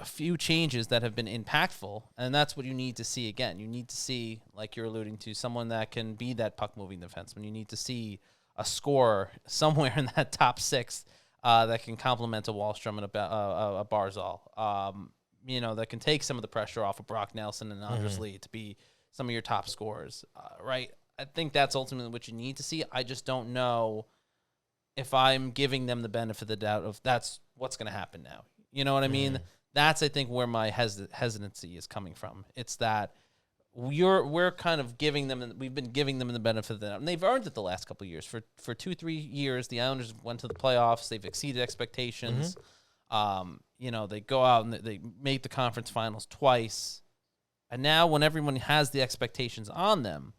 few changes that have been impactful, and that's what you need to see again. You need to see, like you're alluding to, someone that can be that puck-moving defenseman. You need to see a scorer somewhere in that top six that can complement a Wahlstrom and a Barzal. That can take some of the pressure off of Brock Nelson and Anders Lee to be some of your top scorers, right? I think that's ultimately what you need to see. I just don't know if I'm giving them the benefit of the doubt of that's what's going to happen now. You know what I mean? That's, I think, where my hesitancy is coming from. It's that we're kind of giving them, we've been giving them the benefit of the doubt, and they've earned it the last couple of years. For 2-3 years, the Islanders went to the playoffs. They've exceeded expectations. They go out and they make the conference finals twice. And now when everyone has the expectations on them,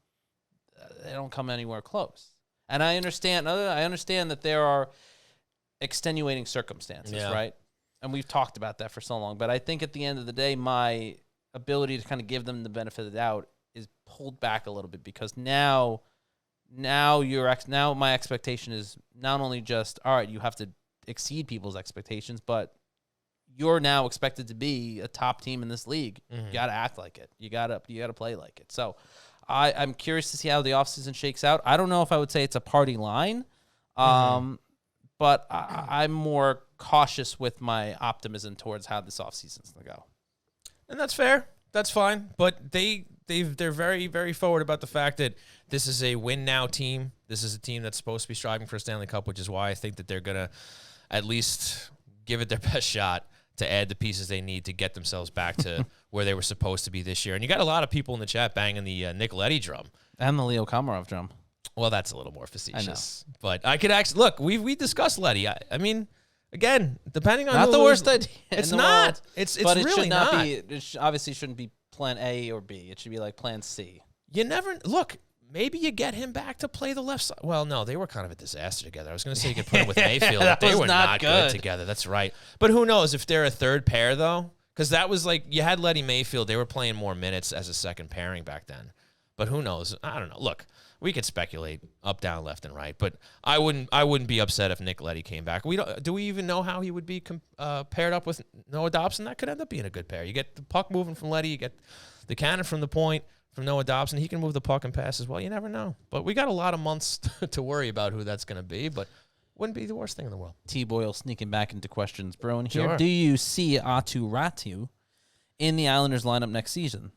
they don't come anywhere close. And I understand that there are extenuating circumstances, right? And we've talked about that for so long. But I think at the end of the day, my ability to kind of give them the benefit of the doubt is pulled back a little bit, because now my expectation is not only just, all right, you have to exceed people's expectations, but you're now expected to be a top team in this league. You got to act like it. You got to play like it. So I'm curious to see how the offseason shakes out. I don't know if I would say it's a party line, but I'm more cautious with my optimism towards how this offseason's going to go. And that's fair. That's fine. But they're very, very forward about the fact that this is a win-now team. This is a team that's supposed to be striving for a Stanley Cup, which is why I think that they're going to at least give it their best shot to add the pieces they need to get themselves back to where they were supposed to be this year. And you got a lot of people in the chat banging the Nick Leddy drum. And the Leo Komarov drum. Well, that's a little more facetious. But I could actually, look, we discussed Leddy. I mean, again, depending on not the worst idea. It's not. It's but really it should not not. Be. It obviously shouldn't be plan A or B. It should be like plan C. You never look. Maybe you get him back to play the left side. Well, no, they were kind of a disaster together. I was going to say you could put him with Mayfield, but they were not good together. That's right. But who knows if they're a third pair, though? Because that was like, you had Leddy Mayfield. They were playing more minutes as a second pairing back then. But who knows? I don't know. Look, we could speculate up, down, left, and right. But I wouldn't be upset if Nick Leddy came back. Do we even know how he would be paired up with Noah Dobson? That could end up being a good pair. You get the puck moving from Leddy. You get the cannon from the point. From Noah Dobson, he can move the puck and pass as well. You never know. But we got a lot of months to worry about who that's going to be, but wouldn't be the worst thing in the world. T-Boyle sneaking back into questions, brewing here. Sure. Do you see Aatu Ratu in the Islanders lineup next season?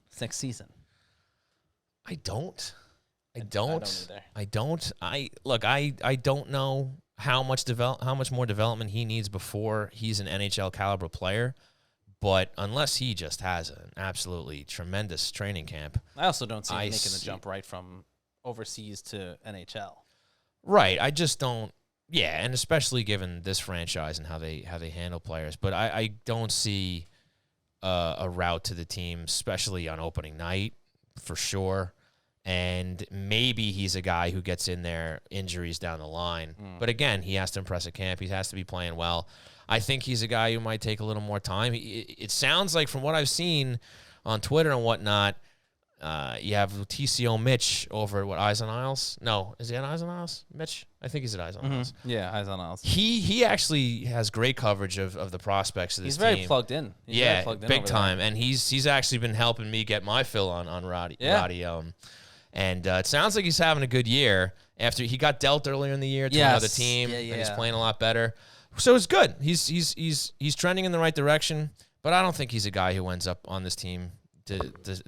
I don't. I don't know how much more development he needs before he's an NHL caliber player. But unless he just has an absolutely tremendous training camp. I also don't see him making the jump right from overseas to NHL. Right. I just don't. Yeah, and especially given this franchise and how they handle players. But I don't see a route to the team, especially on opening night, for sure. And maybe he's a guy who gets in there, injuries down the line. But again, he has to impress at camp. He has to be playing well. I think he's a guy who might take a little more time. It sounds like from what I've seen on Twitter and whatnot, you have TCO Mitch over at Eyes on Isles. No, is he at Eyes on Isles? Mitch? I think he's at Eyes on Isles. Yeah, Eyes on Isles. He actually has great coverage of the prospects of this team. He's very plugged in. He's very plugged in big over time. there. And he's actually been helping me get my fill on Roddy. And it sounds like he's having a good year. After he got dealt earlier in the year to another team, and he's playing a lot better. So it's good. He's trending in the right direction. But I don't think he's a guy who ends up on this team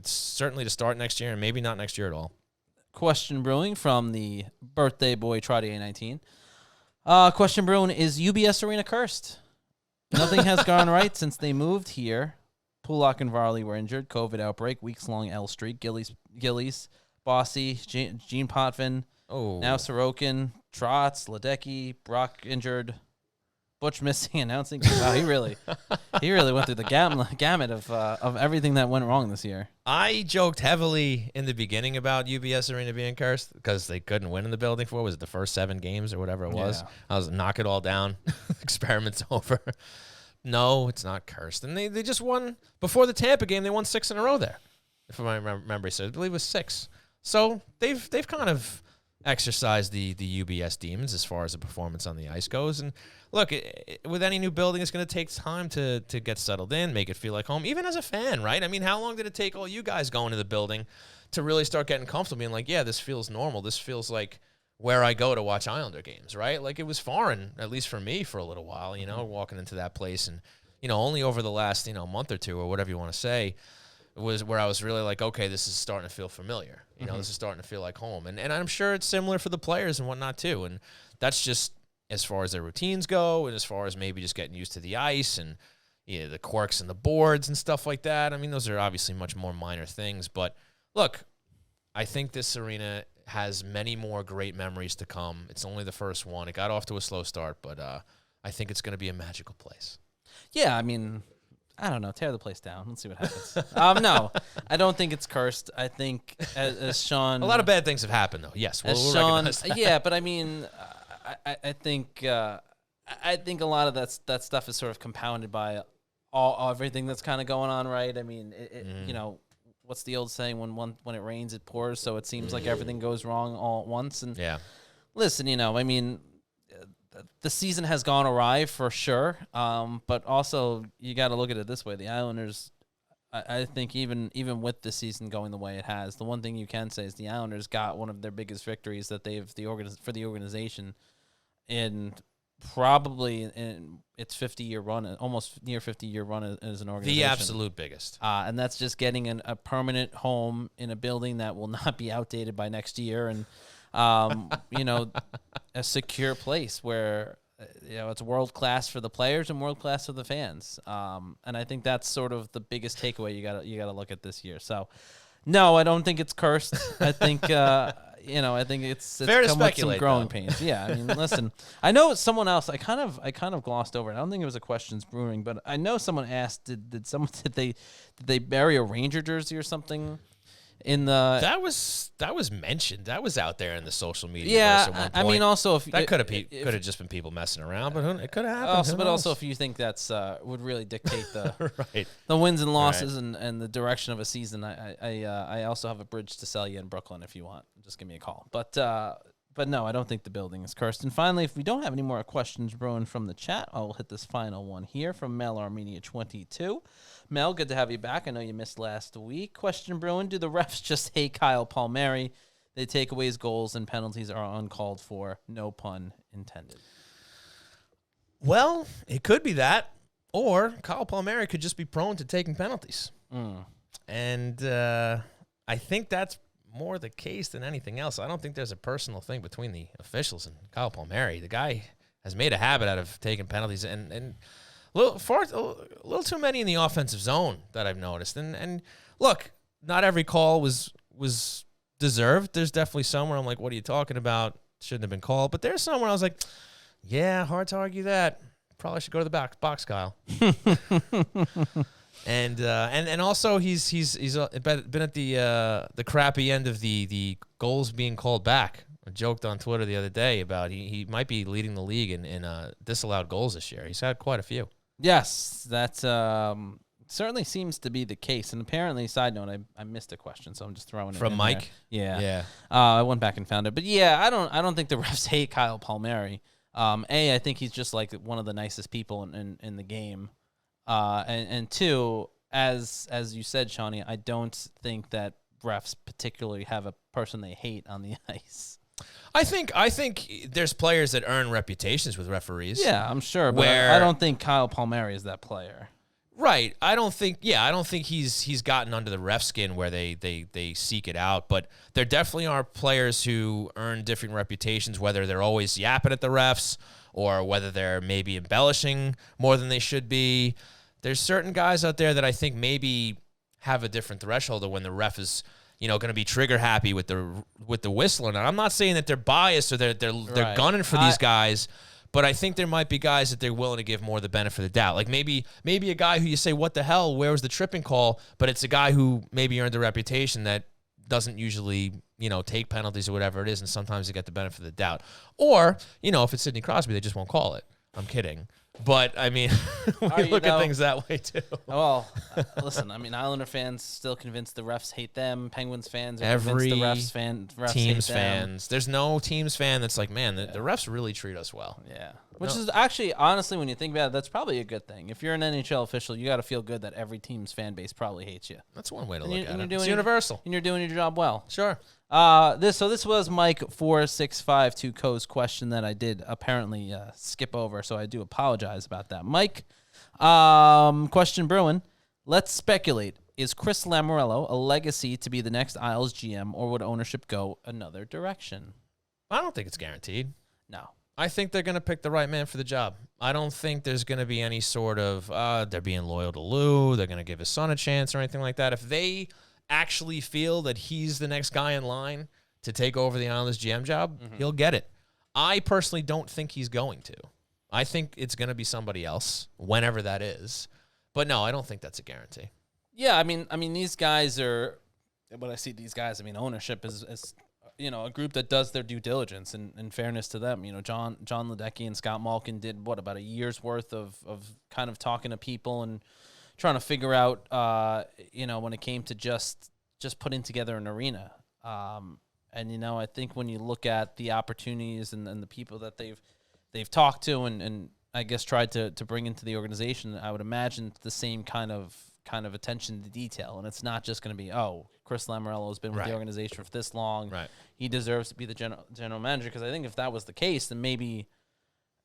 certainly to start next year, and maybe not next year at all. Question brewing from the birthday boy Trotty19. Question brewing, is UBS Arena cursed? Nothing has gone right since they moved here. Pulak and Varley were injured. COVID outbreak, weeks-long L streak. Gillies, Bossy, Gene Potvin, now Sorokin, Trotz, Ledecky, Brock injured, Butch missing announcing. Wow, he really went through the gamut of everything that went wrong this year. I joked heavily in the beginning about UBS Arena being cursed because they couldn't win in the building for, was it the first 7 games or whatever it was? I was knock it all down. Experiment's over. No, it's not cursed. And they just won before the Tampa game. They won 6 in a row there, if I remember. So I believe it was 6. So they've kind of exercised the UBS demons as far as the performance on the ice goes. And look, with any new building, it's going to take time to get settled in, make it feel like home, even as a fan, right? I mean, how long did it take all you guys going to the building to really start getting comfortable, being like, yeah, this feels normal. This feels like where I go to watch Islander games, right? Like it was foreign, at least for me, for a little while, walking into that place. And, only over the last, month or two or whatever you want to say, was where I was really like, okay, this is starting to feel familiar. This is starting to feel like home. And I'm sure it's similar for the players and whatnot too. And that's just as far as their routines go and as far as maybe just getting used to the ice and the quirks and the boards and stuff like that. I mean, those are obviously much more minor things. But look, I think this arena has many more great memories to come. It's only the first one. It got off to a slow start, but I think it's going to be a magical place. Yeah, I mean, I don't know. Tear the place down. Let's see what happens. No, I don't think it's cursed. I think, as Sean... A lot of bad things have happened, though. Yes, we'll Sean, recognize that. Yeah, but I mean, I think a lot of that stuff is sort of compounded by everything that's kind of going on, right? I mean, what's the old saying? When it rains, it pours. So it seems like everything goes wrong all at once. And listen, I mean, the season has gone awry for sure. But also you got to look at it this way: the Islanders, I think, even with the season going the way it has, the one thing you can say is the Islanders got one of their biggest victories that for the organization in probably in its 50-year run, almost near 50-year run as an organization. The absolute biggest. And that's just getting a permanent home in a building that will not be outdated by next year. And, a secure place where, it's world-class for the players and world-class for the fans. And I think that's sort of the biggest takeaway you gotta look at this year. So, no, I don't think it's cursed. I think, I think it's fair to come with speculate, some growing though. pains. Yeah, I mean, listen, I know someone else. I kind of glossed over it. I don't think it was a questions brewing, but I know someone asked, did they bury a Ranger jersey or something in the? That was mentioned. That was out there in the social media. Yeah, at one point. I mean, also if that could have just been people messing around, but it could have happened. Also, if you think that's would really dictate the right. the wins and losses and the direction of a season, I also have a bridge to sell you in Brooklyn if you want. Just give me a call. But no, I don't think the building is cursed. And finally, if we don't have any more questions brewing from the chat, I will hit this final one here from Mel Armenia 22. Mel, good to have you back. I know you missed last week. Question brewing: do the refs just hate Kyle Palmieri? They take away his goals and penalties are uncalled for. No pun intended. Well, it could be that, or Kyle Palmieri could just be prone to taking penalties. And I think that's more the case than anything else. I don't think there's a personal thing between the officials and Kyle Palmieri. The guy has made a habit out of taking penalties and a little too many in the offensive zone that I've noticed. And look, not every call was deserved. There's definitely some where I'm like, what are you talking about? Shouldn't have been called. But there's some where I was like, yeah, hard to argue that. Probably should go to the box, Kyle. And also he's been at the crappy end of the goals being called back. I joked on Twitter the other day about he might be leading the league in disallowed goals this year. He's had quite a few. Yes, that certainly seems to be the case. And apparently, side note, I missed a question, so I'm just throwing it from in Mike. There. Yeah. I went back and found it, but yeah, I don't think the refs hate Kyle Palmieri. I think he's just like one of the nicest people in the game. And two, as you said, Shawnee, I don't think that refs particularly have a person they hate on the ice. I think there's players that earn reputations with referees. Yeah, I'm sure, but I don't think Kyle Palmieri is that player. Right. I don't think he's gotten under the ref skin where they seek it out, but there definitely are players who earn different reputations, whether they're always yapping at the refs or whether they're maybe embellishing more than they should be. There's certain guys out there that I think maybe have a different threshold of when the ref is, going to be trigger happy with the whistle. And I'm not saying that they're biased or they're Right. gunning for these guys, but I think there might be guys that they're willing to give more the benefit of the doubt. Like maybe a guy who you say, what the hell, where was the tripping call? But it's a guy who maybe earned a reputation that doesn't usually, take penalties or whatever it is, and sometimes they get the benefit of the doubt. Or, if it's Sidney Crosby, they just won't call it. I'm kidding. But, I mean, we look at things that way, too. Well, listen, I mean, Islander fans still convinced the refs hate them. Penguins fans are convinced the refs Teams hate them. fans. There's no Teams fan that's like, man, the refs really treat us well. Yeah. Which is actually, honestly, when you think about it, that's probably a good thing. If you're an NHL official, you got to feel good that every team's fan base probably hates you. That's one way to look at it. It's universal. And you're doing your job well. Sure. This was Mike 4652Co's question that I did apparently skip over, so I do apologize about that. Mike, question brewing. Let's speculate. Is Chris Lamoriello a legacy to be the next Isles GM, or would ownership go another direction? I don't think it's guaranteed. No. I think they're going to pick the right man for the job. I don't think there's going to be any sort of, they're being loyal to Lou, they're going to give his son a chance or anything like that. If they actually feel that he's the next guy in line to take over the Islanders GM job, he'll get it. I personally don't think he's going to. I think it's going to be somebody else, whenever that is. But no, I don't think that's a guarantee. Yeah, I mean, these guys are, when I see these guys, I mean, ownership is a group that does their due diligence, and in fairness to them, John Ledecky and Scott Malkin did about a year's worth of kind of talking to people and trying to figure out, when it came to just putting together an arena. And, I think when you look at the opportunities and the people that they've talked to and I guess tried to bring into the organization, I would imagine the same kind of attention to detail. And it's not just going to be, Chris Lamoriello has been with the organization for this long. Right. He deserves to be the general manager. Because I think if that was the case, then maybe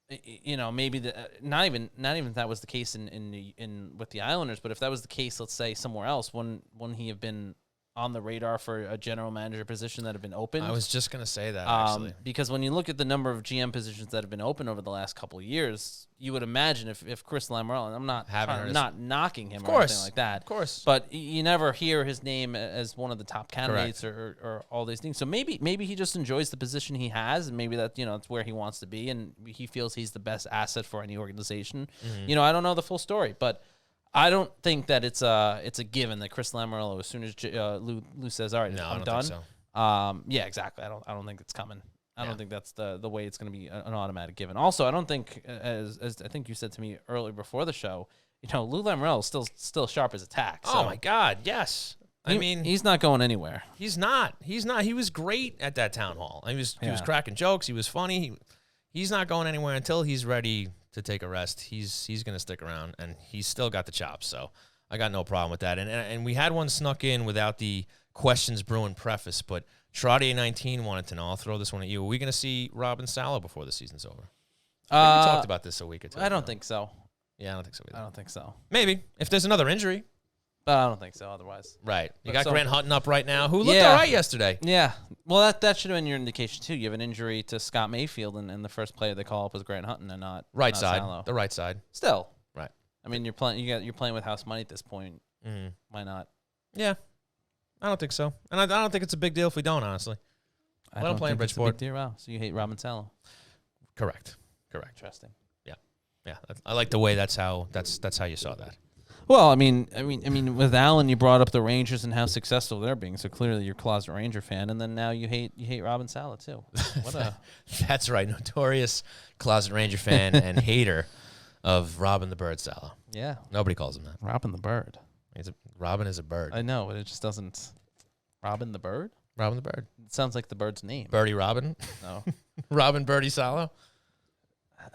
not even if that was the case in with the Islanders, but if that was the case, let's say somewhere else, wouldn't he have been on the radar for a general manager position that have been open? I was just going to say that, actually. Because when you look at the number of GM positions that have been open over the last couple of years, you would imagine if Chris Lamoriello, and I'm not knocking him or anything like that. Of course. But you never hear his name as one of the top candidates or all these things. So maybe he just enjoys the position he has, and maybe that, it's where he wants to be, and he feels he's the best asset for any organization. Mm-hmm. I don't know the full story, but I don't think that it's a given that Chris Lamoriello, as soon as Lou says, "All right, I'm done." Think so. Yeah, exactly. I don't think it's coming. I don't think that's the way it's going to be an automatic given. Also, I don't think, as I think you said to me earlier before the show, Lou Lamoriello is still sharp as a tack. So Oh my God, yes. I mean, he's not going anywhere. He's not. He was great at that town hall. He was cracking jokes. He was funny. He's not going anywhere until he's ready to take a rest. He's going to stick around, and he's still got the chops. So I got no problem with that. And we had one snuck in without the questions brewing preface, but Trottier19 wanted to know. I'll throw this one at you. Are we going to see Robin Salo before the season's over? We talked about this a week or two I ago. don't think so. Yeah, I don't think so either. I don't think so. Maybe if there's another injury. But I don't think so otherwise. Right. You got Grant Hutton up right now, who looked all right yesterday. Yeah. Well, that should have been your indication, too. You have an injury to Scott Mayfield, and the first player they call up was Grant Hutton and not side. Salo. The right side. Still. Right. I mean, you're playing with house money at this point. Mm-hmm. Why not? Yeah. I don't think so. And I don't think it's a big deal if we don't, honestly. I don't play in Bridgeport. Wow. So you hate Robin Salo. Correct. Interesting. Yeah. I like the way that's how you saw that. Well, I mean, with Allan, you brought up the Rangers and how successful they're being. So clearly, you're a closet Ranger fan, and then now you hate Robin Saleh too. What a That's right, notorious closet Ranger fan and hater of Robin the Bird Saleh. Yeah, nobody calls him that. Robin the Bird. Robin is a bird. I know, but it just doesn't. Robin the Bird. Robin the Bird. It sounds like the bird's name. Birdie Robin. No. Robin Birdie Saleh.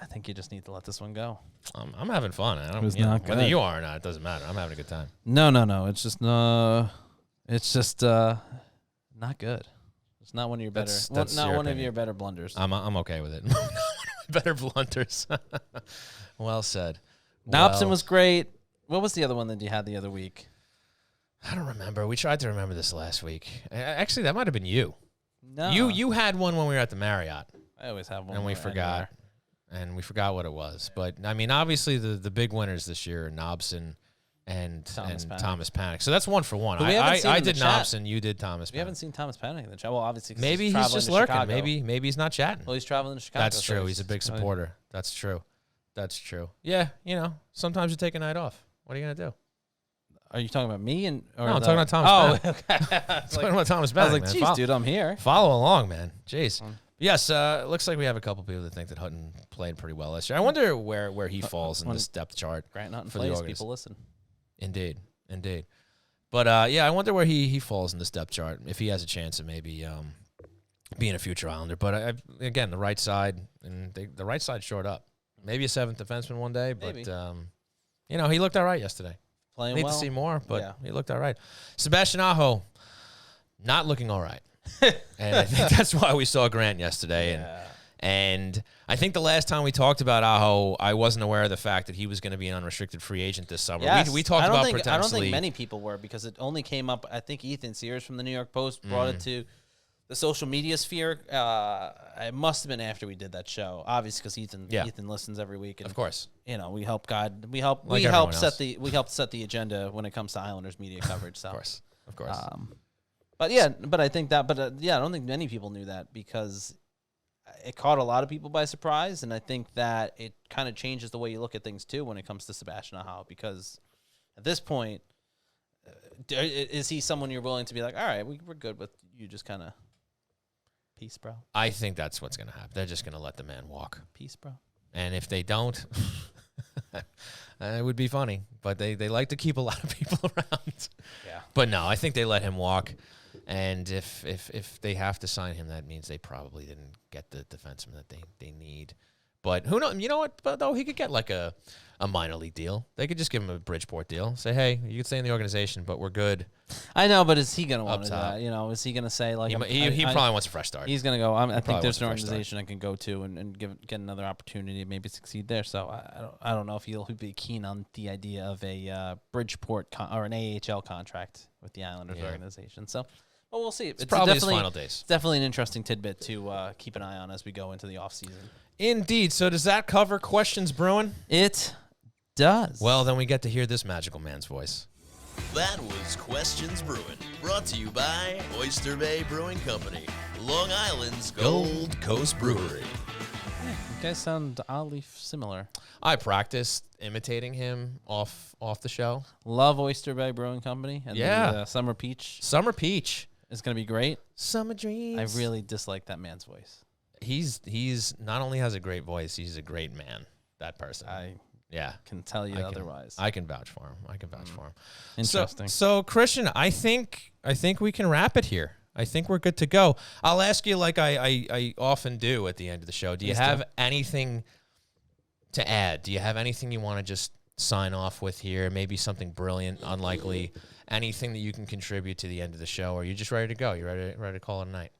I think you just need to let this one go. I'm having fun. I don't, It was you know, not whether good. you are or not, it doesn't matter. I'm having a good time. No. It's just not good. It's not one of your better. That's not your one of opinion. your better blunders. I'm okay with it. Not one of my better blunders. Well said. Nobson was great. What was the other one that you had the other week? I don't remember. We tried to remember this last week. Actually, that might have been you. No. You had one when we were at the Marriott. I always have one. And we forgot. And we forgot what it was. But, I mean, obviously the big winners this year are Nobson and Thomas Panic. So that's 1 for 1. I did Nobson. You did Thomas Panic. We haven't seen Thomas Panic in the chat. Well, obviously, 'cause maybe he's just lurking. Chicago. Maybe he's not chatting. Well, he's traveling to Chicago. That's true. He's a big supporter. That's true. Yeah, you know, sometimes you take a night off. What are you going to do? Are you talking about me? No, I'm talking about Thomas Panic. Okay. I'm talking about Thomas Panic. I was like, geez, dude, I'm here. Follow along, man. Jeez. Yes, looks like we have a couple people that think that Hutton played pretty well last year. I wonder where he falls in this depth chart. Grant Hutton for plays, the people listen. Indeed. But yeah, I wonder where he falls in this depth chart, if he has a chance of maybe being a future Islander. But again, the right side, and the right side shored up. Maybe a 7th defenseman one day, but you know, he looked all right yesterday. Playing Need well. to see more, but Yeah. he looked all right. Sebastian Aho, not looking all right. And I think that's why we saw Grant yesterday. And I think the last time we talked about Aho, I wasn't aware of the fact that he was going to be an unrestricted free agent this summer. Yes. We talked about potentially. I don't think many people were, because it only came up. I think Ethan Sears from the New York Post brought it to the social media sphere. It must have been after we did that show, obviously, because Ethan listens every week. And, of course, you know, we help set the agenda when it comes to Islanders media coverage. So of course. But I think that. I don't think many people knew that, because it caught a lot of people by surprise, and I think that it kind of changes the way you look at things too when it comes to Sebastian Aho, because at this point, is he someone you're willing to be like, all right, we're good with you, just kind of peace, bro? I think that's what's going to happen. They're just going to let the man walk. Peace, bro. And if they don't, it would be funny. But they like to keep a lot of people around. Yeah. But no, I think they let him walk. And if they have to sign him, that means they probably didn't get the defenseman that they need. But who knows? You know what? But though he could get like a minor league deal. They could just give him a Bridgeport deal. Say, hey, you can stay in the organization, but we're good. I know, but is he going to want Up that? You know, is he going to say like he probably wants a fresh start? He's going to go. I think there's an wants a fresh organization I can go to and get another opportunity, maybe succeed there. So I don't know if he'll be keen on the idea of a Bridgeport or an AHL contract with the Islanders organization. So. Well, we'll see. It's probably his final days. It's definitely an interesting tidbit to keep an eye on as we go into the offseason. Indeed. So does that cover questions brewing? It does. Well, then we get to hear this magical man's voice. That was Questions Brewing, brought to you by Oyster Bay Brewing Company, Long Island's Gold Coast Brewery. You guys sound oddly similar. I practiced imitating him off the show. Love Oyster Bay Brewing Company. And the Summer Peach. Summer Peach. It's going to be great. Summer Dreams. I really dislike that man's voice. He's not only has a great voice, he's a great man. That person. I can tell you otherwise. I can vouch for him. Interesting. So Christian, I think we can wrap it here. I think we're good to go. I'll ask you like I often do at the end of the show. Do you have anything to add? Do you have anything you want to just sign off with here? Maybe something brilliant, unlikely, anything that you can contribute to the end of the show? Or are you just ready to go? You ready to call it a night?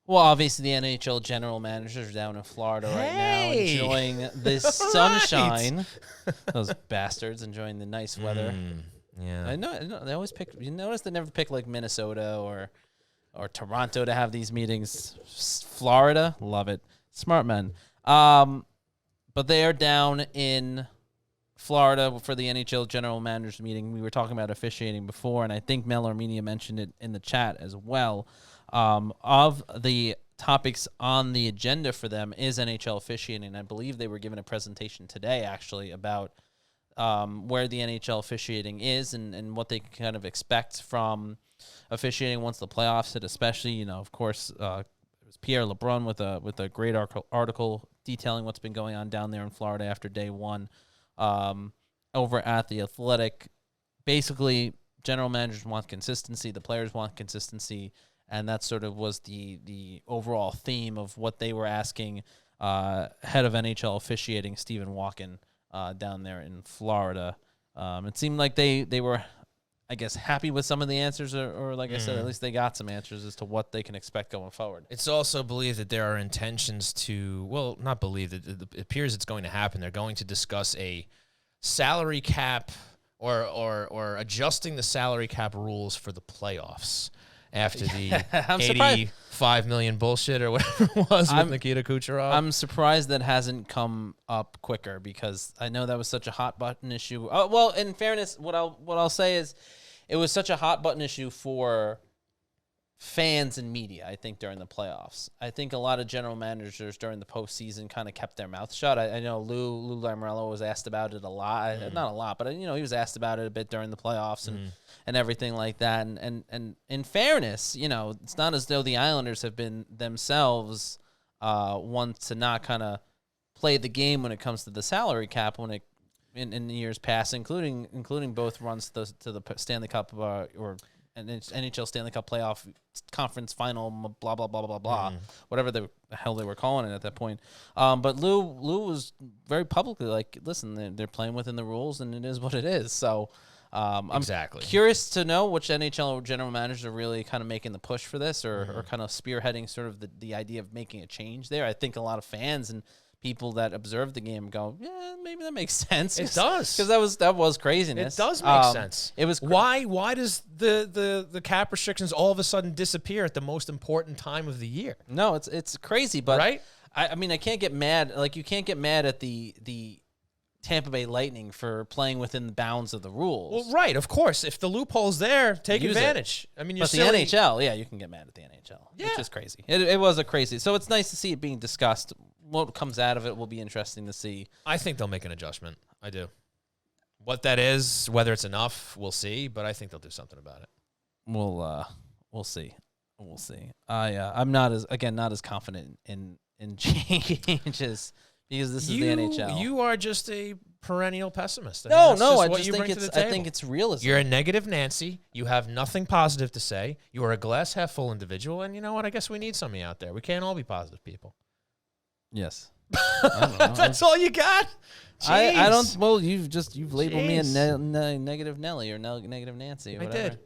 Well, obviously the NHL general managers are down in Florida right now, enjoying the sunshine. Those bastards enjoying the nice weather. Yeah, I know. They always pick. You notice they never pick like Minnesota or Toronto to have these meetings. Florida, love it. Smart men. But they are down in Florida for the NHL general managers meeting. We were talking about officiating before, and I think Mel Armenia mentioned it in the chat as well. Of the topics on the agenda for them is NHL officiating. I believe they were given a presentation today, actually, about where the NHL officiating is and what they can kind of expect from officiating once the playoffs hit, especially, of course, it was Pierre LeBrun with a great article detailing what's been going on down there in Florida after day one over at The Athletic. Basically, general managers want consistency, the players want consistency, and that sort of was the overall theme of what they were asking head of NHL officiating, Stephen Walken, down there in Florida. It seemed like they were, I guess, happy with some of the answers, or like I said, at least they got some answers as to what they can expect going forward. It's also believed that there are intentions to, well, not believed, it appears it's going to happen. They're going to discuss a salary cap or adjusting the salary cap rules for the playoffs after the $85 million bullshit or whatever it was with Nikita Kucherov. I'm surprised that hasn't come up quicker, because I know that was such a hot button issue. Well, in fairness, what I'll say is it was such a hot button issue for fans and media, I think, during the playoffs. I think a lot of general managers during the postseason kind of kept their mouth shut. I know Lou Lamoriello was asked about it a lot. Not a lot, but he was asked about it a bit during the playoffs and everything like that. And in fairness, it's not as though the Islanders have been themselves one to not kind of play the game when it comes to the salary cap in the years past, including both runs to the Stanley Cup or an NHL Stanley Cup playoff conference final, blah, blah, blah, blah, blah, whatever the hell they were calling it at that point. But Lou was very publicly like, listen, they're playing within the rules, and it is what it is. So I'm curious to know which NHL general managers are really kind of making the push for this or kind of spearheading sort of the idea of making a change there. I think a lot of fans and people that observe the game go, yeah, maybe that makes sense. It does, because that was craziness. It does make sense. It was why does the cap restrictions all of a sudden disappear at the most important time of the year? No, it's crazy, but right. I mean, I can't get mad. Like, you can't get mad at the Tampa Bay Lightning for playing within the bounds of the rules. Well, right, of course. If the loophole's there, take advantage. I mean, but the NHL, yeah, you can get mad at the NHL, which is crazy. It was a crazy. So it's nice to see it being discussed. What comes out of it will be interesting to see. I think they'll make an adjustment. I do. What that is, whether it's enough, we'll see. But I think they'll do something about it. We'll see. We'll see. I'm not as confident in changes because this is the NHL. You are just a perennial pessimist. I think it's realism. You're a negative Nancy. You have nothing positive to say. You are a glass half full individual, and you know what? I guess we need some of you out there. We can't all be positive people. Yes. That's all you got? I don't. Well, you've labeled me a negative Nelly or negative Nancy. Or whatever.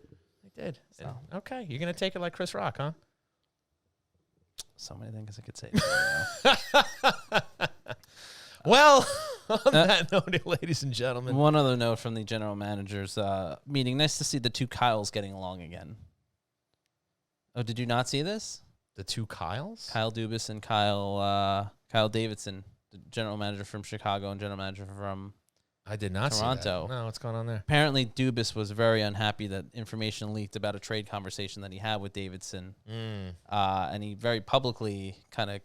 I did. So. Okay, you're gonna take it like Chris Rock, huh? So many things I could say. Well, on that note, ladies and gentlemen, one other note from the general managers meeting. Nice to see the two Kyles getting along again. Oh, did you not see this? The two Kyles? Kyle Dubas and Kyle Davidson, the general manager from Chicago and general manager from I did not Toronto. See that. No, what's going on there? Apparently, Dubas was very unhappy that information leaked about a trade conversation that he had with Davidson. And he very publicly kind of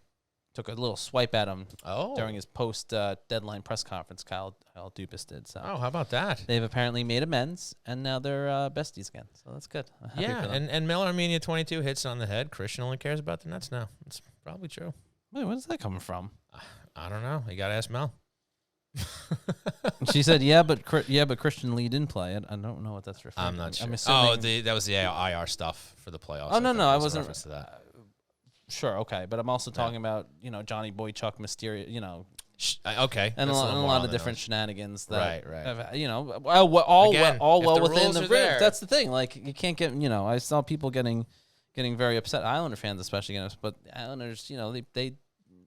took a little swipe at him during his post-deadline press conference, Kyle Dubas did. So. Oh, how about that? They've apparently made amends, and now they're besties again. So that's good. Yeah, and Miller Armenia 22 hits on the head. Christian only cares about the Nets now. It's probably true. Wait, where's that coming from? I don't know. You got to ask Mel. She said, "Yeah, but Christian Lee didn't play it." I don't know what that's referring. I'm not sure. That was the IR stuff for the playoffs. Oh no, I wasn't. Reference to that. Sure, okay, but I'm also talking about Johnny Boychuk, Mysterio, okay, and a lot of different shenanigans that right. Have, all Again, well within the there. That's the thing. Like, you can't get I saw people getting very upset, Islander fans especially, but Islanders, they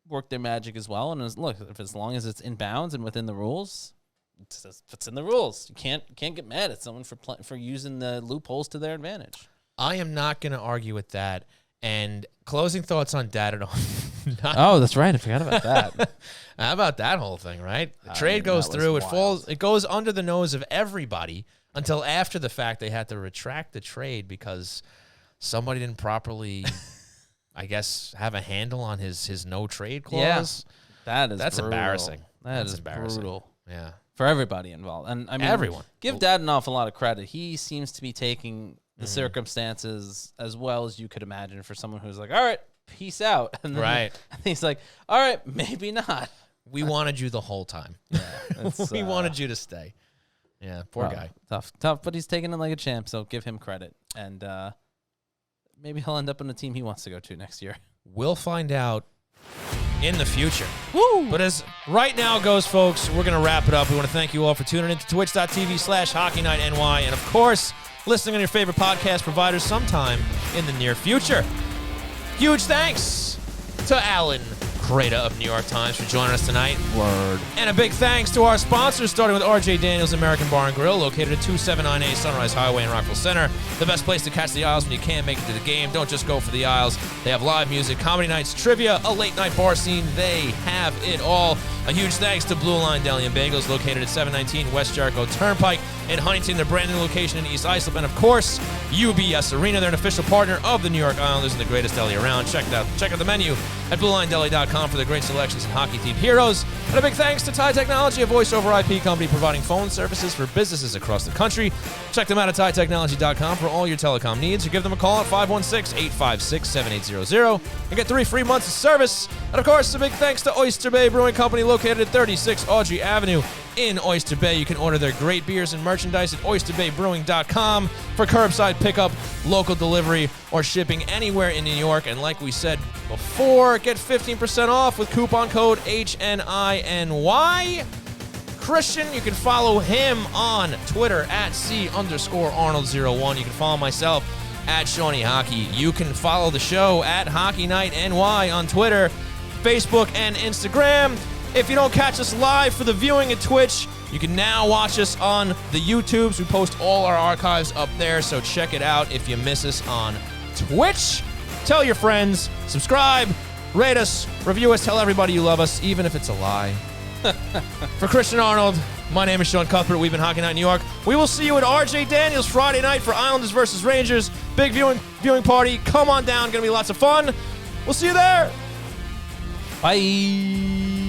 work their magic as well. And look, as long as it's in bounds and within the rules, it's in the rules. You can't get mad at someone for using the loopholes to their advantage. I am not going to argue with that. And closing thoughts on Dadonov. Oh, that's right. I forgot about that. How about that whole thing, right? The trade goes through. It goes under the nose of everybody until after the fact they had to retract the trade because somebody didn't properly, I guess, have a handle on his no trade clause. Yeah. That's brutal. Embarrassing. That's embarrassing. Brutal. Yeah. for everybody involved. And I mean, everyone. Give Dad an awful lot of credit. He seems to be taking the circumstances as well as you could imagine for someone who's like, all right, peace out. And then he's like, all right, maybe not. We wanted you the whole time. Yeah, we wanted you to stay. Yeah, poor guy. Tough, but he's taking it like a champ, so give him credit. And maybe he'll end up on a team he wants to go to next year. We'll find out in the future. Woo! But as right now goes, folks, we're going to wrap it up. We want to thank you all for tuning in to twitch.tv/HockeyNightNY. And, of course, listening on your favorite podcast providers sometime in the near future. Huge thanks to Allan Kreda of New York Times for joining us tonight. Word. And a big thanks to our sponsors, starting with RJ Daniels American Bar and Grill, located at 2798 Sunrise Highway in Rockville Center. The best place to catch the aisles when you can't make it to the game. Don't just go for the aisles. They have live music, comedy nights, trivia, a late-night bar scene. They have it all. A huge thanks to Blue Line Deli and Bagels, located at 719 West Jericho Turnpike in Huntington, their brand new location in East Islip. And, of course, UBS Arena. They're an official partner of the New York Islanders and the greatest deli around. Check out the menu at BlueLineDeli.com for the great selections and hockey-themed heroes. And a big thanks to Ty Technology, a voice-over IP company providing phone services for businesses across the country. Check them out at TyTechnology.com for all your telecom needs, or give them a call at 516-856-7800 and get 3 free months of service. And, of course, a big thanks to Oyster Bay Brewing Company, located at 36 Audrey Avenue in Oyster Bay. You can order their great beers and merchandise at oysterbaybrewing.com for curbside pickup, local delivery, or shipping anywhere in New York. And like we said before, get 15% off with coupon code HNINY. Christian, you can follow him on Twitter at C_Arnold01. You can follow myself at Shawnee Hockey. You can follow the show at Hockey Night NY on Twitter, Facebook, and Instagram. If you don't catch us live for the viewing at Twitch, you can now watch us on the YouTubes. We post all our archives up there, so check it out if you miss us on Twitch. Tell your friends, subscribe, rate us, review us, tell everybody you love us, even if it's a lie. For Christian Arnold, my name is Sean Cuthbert. We've been Hockey Night New York. We will see you at RJ Daniels Friday night for Islanders versus Rangers. Big viewing party. Come on down. Going to be lots of fun. We'll see you there. Bye.